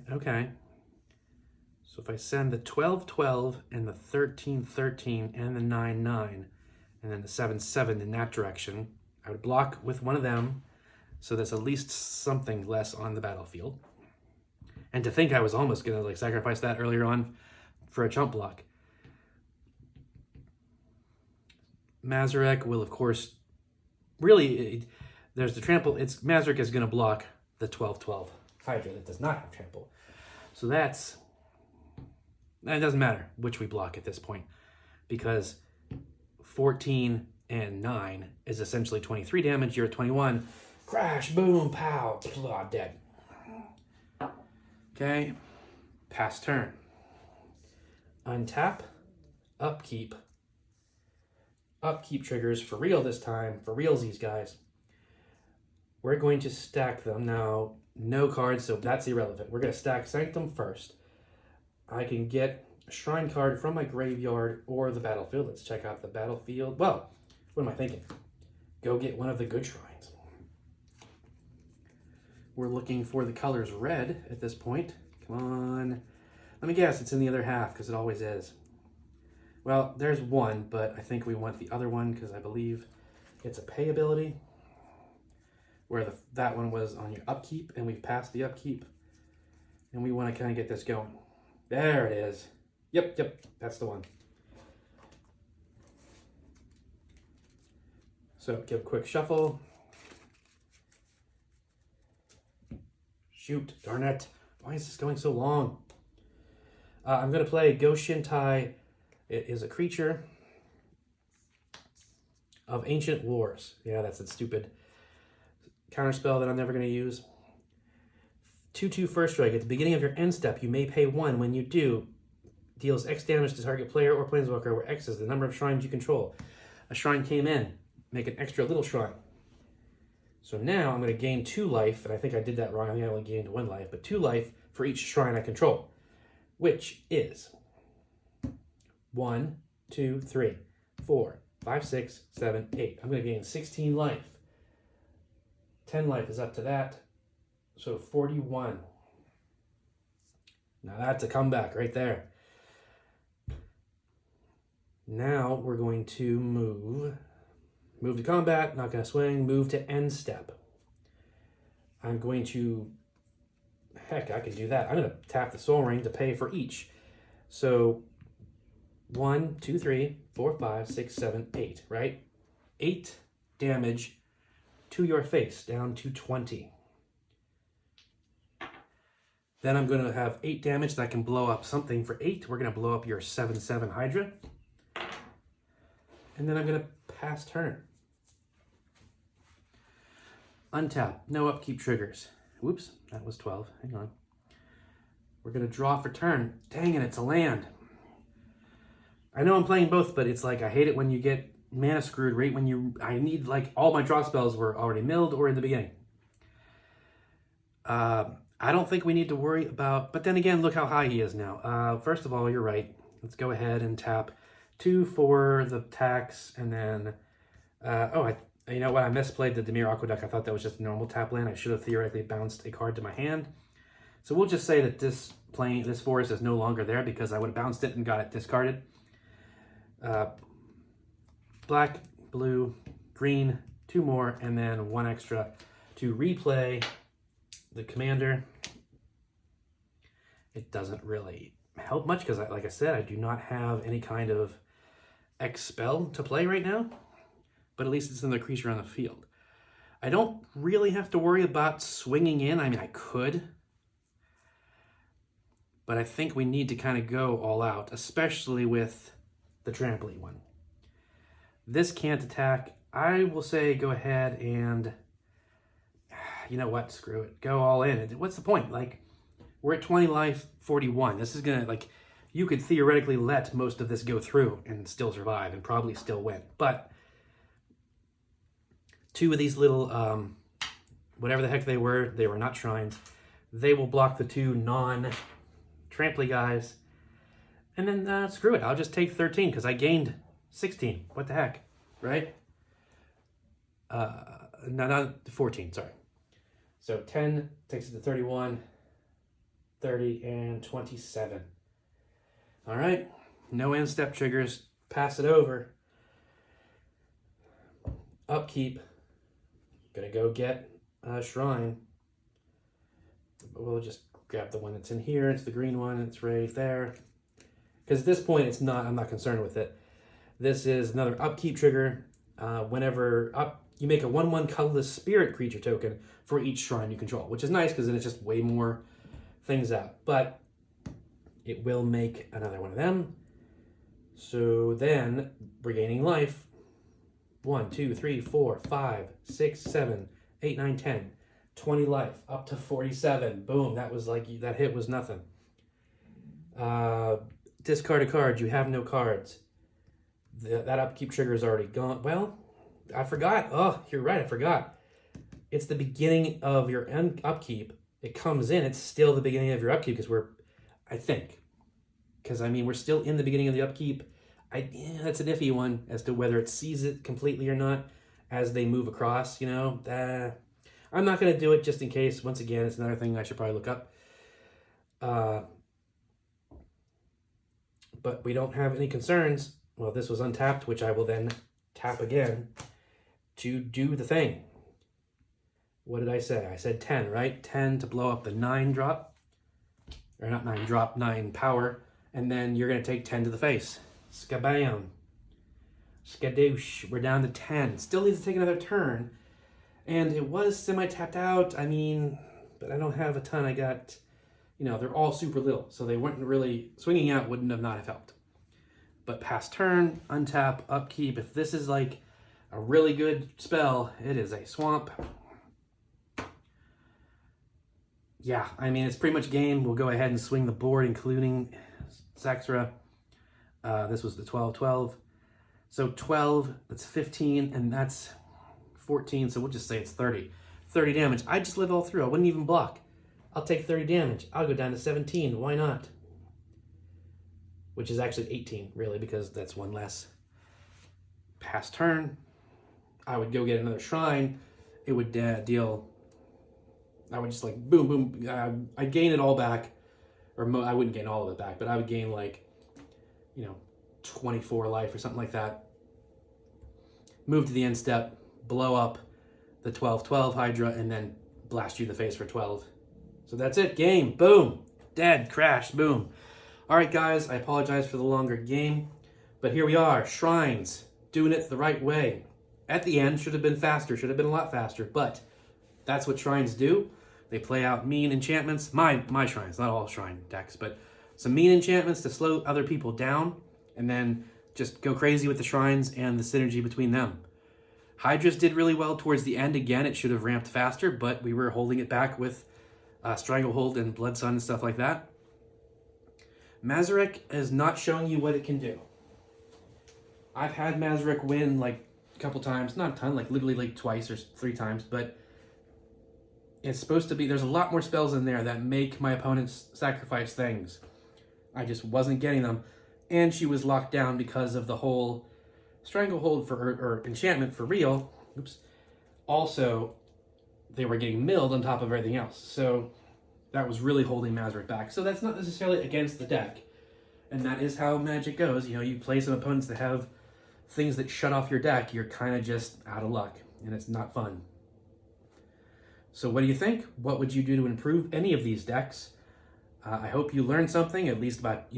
So if I send the 12/12 and the 13/13 and the 9/9 and then the 7/7 in that direction, I would block with one of them, so there's at least something less on the battlefield. And to think I was almost going to sacrifice that earlier on for a chump block. Mazerik will, of course, really, there's the trample. Mazerik is going to block the 12/12 Hydra that does not have trample. So it doesn't matter which we block at this point, because 14 and 9 is essentially 23 damage. You're at 21. Crash, boom, pow, blah, dead. Okay, pass turn. Untap, upkeep. Upkeep triggers for real this time, for realsies, guys. We're going to stack them. Now, no cards, so that's irrelevant. We're going to stack Sanctum first. I can get a shrine card from my graveyard or the battlefield. Let's check out the battlefield. Well, what am I thinking? Go get one of the good shrines. We're looking for the colors red at this point. Come on. Let me guess, it's in the other half, because it always is. Well, there's one, but I think we want the other one, because I believe it's a pay ability, where that one was on your upkeep, and we've passed the upkeep, and we want to kind of get this going. There it is. Yep, that's the one. So give a quick shuffle. Shoot, darn it. Why is this going so long? I'm going to play Go Shintai. It is a creature of Ancient Wars. Yeah, that's a stupid counterspell that I'm never going to use. 2/2 first strike. At the beginning of your end step, you may pay 1. When you do, deals X damage to target player or planeswalker, where X is the number of shrines you control. A shrine came in. Make an extra little shrine. So now I'm going to gain 2 life, and I think I did that wrong. I think I only gained 1 life, but 2 life for each shrine I control, which is 1, 2, 3, 4, 5, 6, 7, 8. I'm going to gain 16 life. 10 life is up to that, so 41. Now that's a comeback right there. Now we're going to move to combat, not going to swing, move to end step. I'm going to, heck, I can do that. I'm going to tap the Soul Ring to pay for each. So 1, 2, 3, 4, 5, 6, 7, 8, right? 8 damage to your face, down to 20. Then I'm going to have 8 damage that can blow up something for 8. We're going to blow up your 7/7 Hydra. And then I'm going to pass turn. Untap, no upkeep triggers. Whoops, that was 12. Hang on. We're going to draw for turn. Dang it, it's a land. I know I'm playing both, but it's like I hate it when you get mana screwed right when I need, like, all my draw spells were already milled or in the beginning. I don't think we need to worry about, but then again, look how high he is now. First of all, you're right. Let's go ahead and tap 2 for the tax, and then, you know what? I misplayed the Dimir Aqueduct. I thought that was just a normal tap land. I should have theoretically bounced a card to my hand. So we'll just say that this forest is no longer there because I would have bounced it and got it discarded. Black, blue, green, 2 more, and then 1 extra to replay the commander. It doesn't really help much because, like I said, I do not have any kind of expel to play right now, but at least it's another creature on the field. I don't really have to worry about swinging in. I mean, I could, but I think we need to kind of go all out, especially with the trampoline one. This can't attack. I will say go ahead and, you know what, screw it. Go all in. What's the point? Like, we're at 20 life, 41. This is going to, like, you could theoretically let most of this go through and still survive and probably still win. But 2 of these little, whatever the heck they were not shrines. They will block the 2 non-trampoline guys. And then screw it. I'll just take 13 because I gained 16. What the heck, right? No, not 14, sorry. So 10 takes it to 31, 30, and 27. All right, no end step triggers. Pass it over. Upkeep. Gonna go get a shrine. We'll just grab the one that's in here. It's the green one. It's right there. Because at this point, I'm not concerned with it. This is another upkeep trigger. Whenever you make a 1/1 colorless spirit creature token for each shrine you control, which is nice because then it's just way more things out. But it will make another one of them. So then we're gaining life. 1, 2, 3, 4, 5, 6, 7, 8, 9, 10, 20 life, up to 47. Boom, that was like, that hit was nothing. Discard a card, you have no cards. That upkeep trigger is already gone. Well, I forgot. Oh, you're right, I forgot. It's the beginning of your upkeep. It comes in, it's still the beginning of your upkeep because we're still in the beginning of the upkeep. That's an iffy one as to whether it sees it completely or not as they move across, you know. I'm not going to do it just in case. Once again, it's another thing I should probably look up. But we don't have any concerns. Well, this was untapped, which I will then tap again to do the thing. What did I say? I said 10, right? 10 to blow up the 9 drop. Or not 9 drop, 9 power. And then you're going to take 10 to the face. Skabam. Skadoosh. We're down to 10. Still needs to take another turn. And it was semi-tapped out. I mean, but I don't have a ton. I got, they're all super little. So they weren't really, swinging out wouldn't have not have helped. But pass turn, untap, upkeep. If this is like a really good spell, it is a swamp. Yeah, I mean, it's pretty much game. We'll go ahead and swing the board, including Saxra. This was the 12-12. So 12, that's 15, and that's 14, so we'll just say it's 30. 30 damage. I just live all through. I wouldn't even block. I'll take 30 damage. I'll go down to 17. Why not? Which is actually 18, really, because that's one less. Pass turn. I would go get another shrine. It would deal... I would just like, boom, boom. I gain it all back. I wouldn't gain all of it back, but I would gain like, 24 life or something like that. Move to the end step, blow up the 12/12 Hydra, and then blast you in the face for 12. So that's it, game, boom, dead, crash, boom. All right, guys, I apologize for the longer game, but here we are, Shrines, doing it the right way. At the end, should have been faster, should have been a lot faster, but that's what Shrines do. They play out mean enchantments, my Shrines, not all Shrine decks, but some mean enchantments to slow other people down, and then just go crazy with the Shrines and the synergy between them. Hydras did really well towards the end. Again, it should have ramped faster, but we were holding it back with Stranglehold and Blood Sun and stuff like that. Mazerik is not showing you what it can do. I've had Mazerik win like a couple times, not a ton, like literally like twice or 3 times, but it's supposed to be, there's a lot more spells in there that make my opponents sacrifice things. I just wasn't getting them. And she was locked down because of the whole Stranglehold or enchantment for real. Oops. Also, they were getting milled on top of everything else. So that was really holding Mazerik back. So that's not necessarily against the deck. And that is how Magic goes. You play some opponents that have things that shut off your deck. You're kind of just out of luck. And it's not fun. So what do you think? What would you do to improve any of these decks? I hope you learned something, at least about,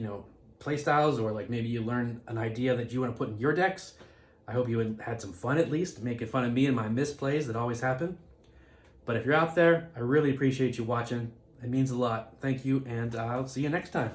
play styles, or like maybe you learn an idea that you want to put in your decks. I hope you had some fun, at least, making fun of me and my misplays that always happen. But if you're out there, I really appreciate you watching. It means a lot. Thank you, and I'll see you next time.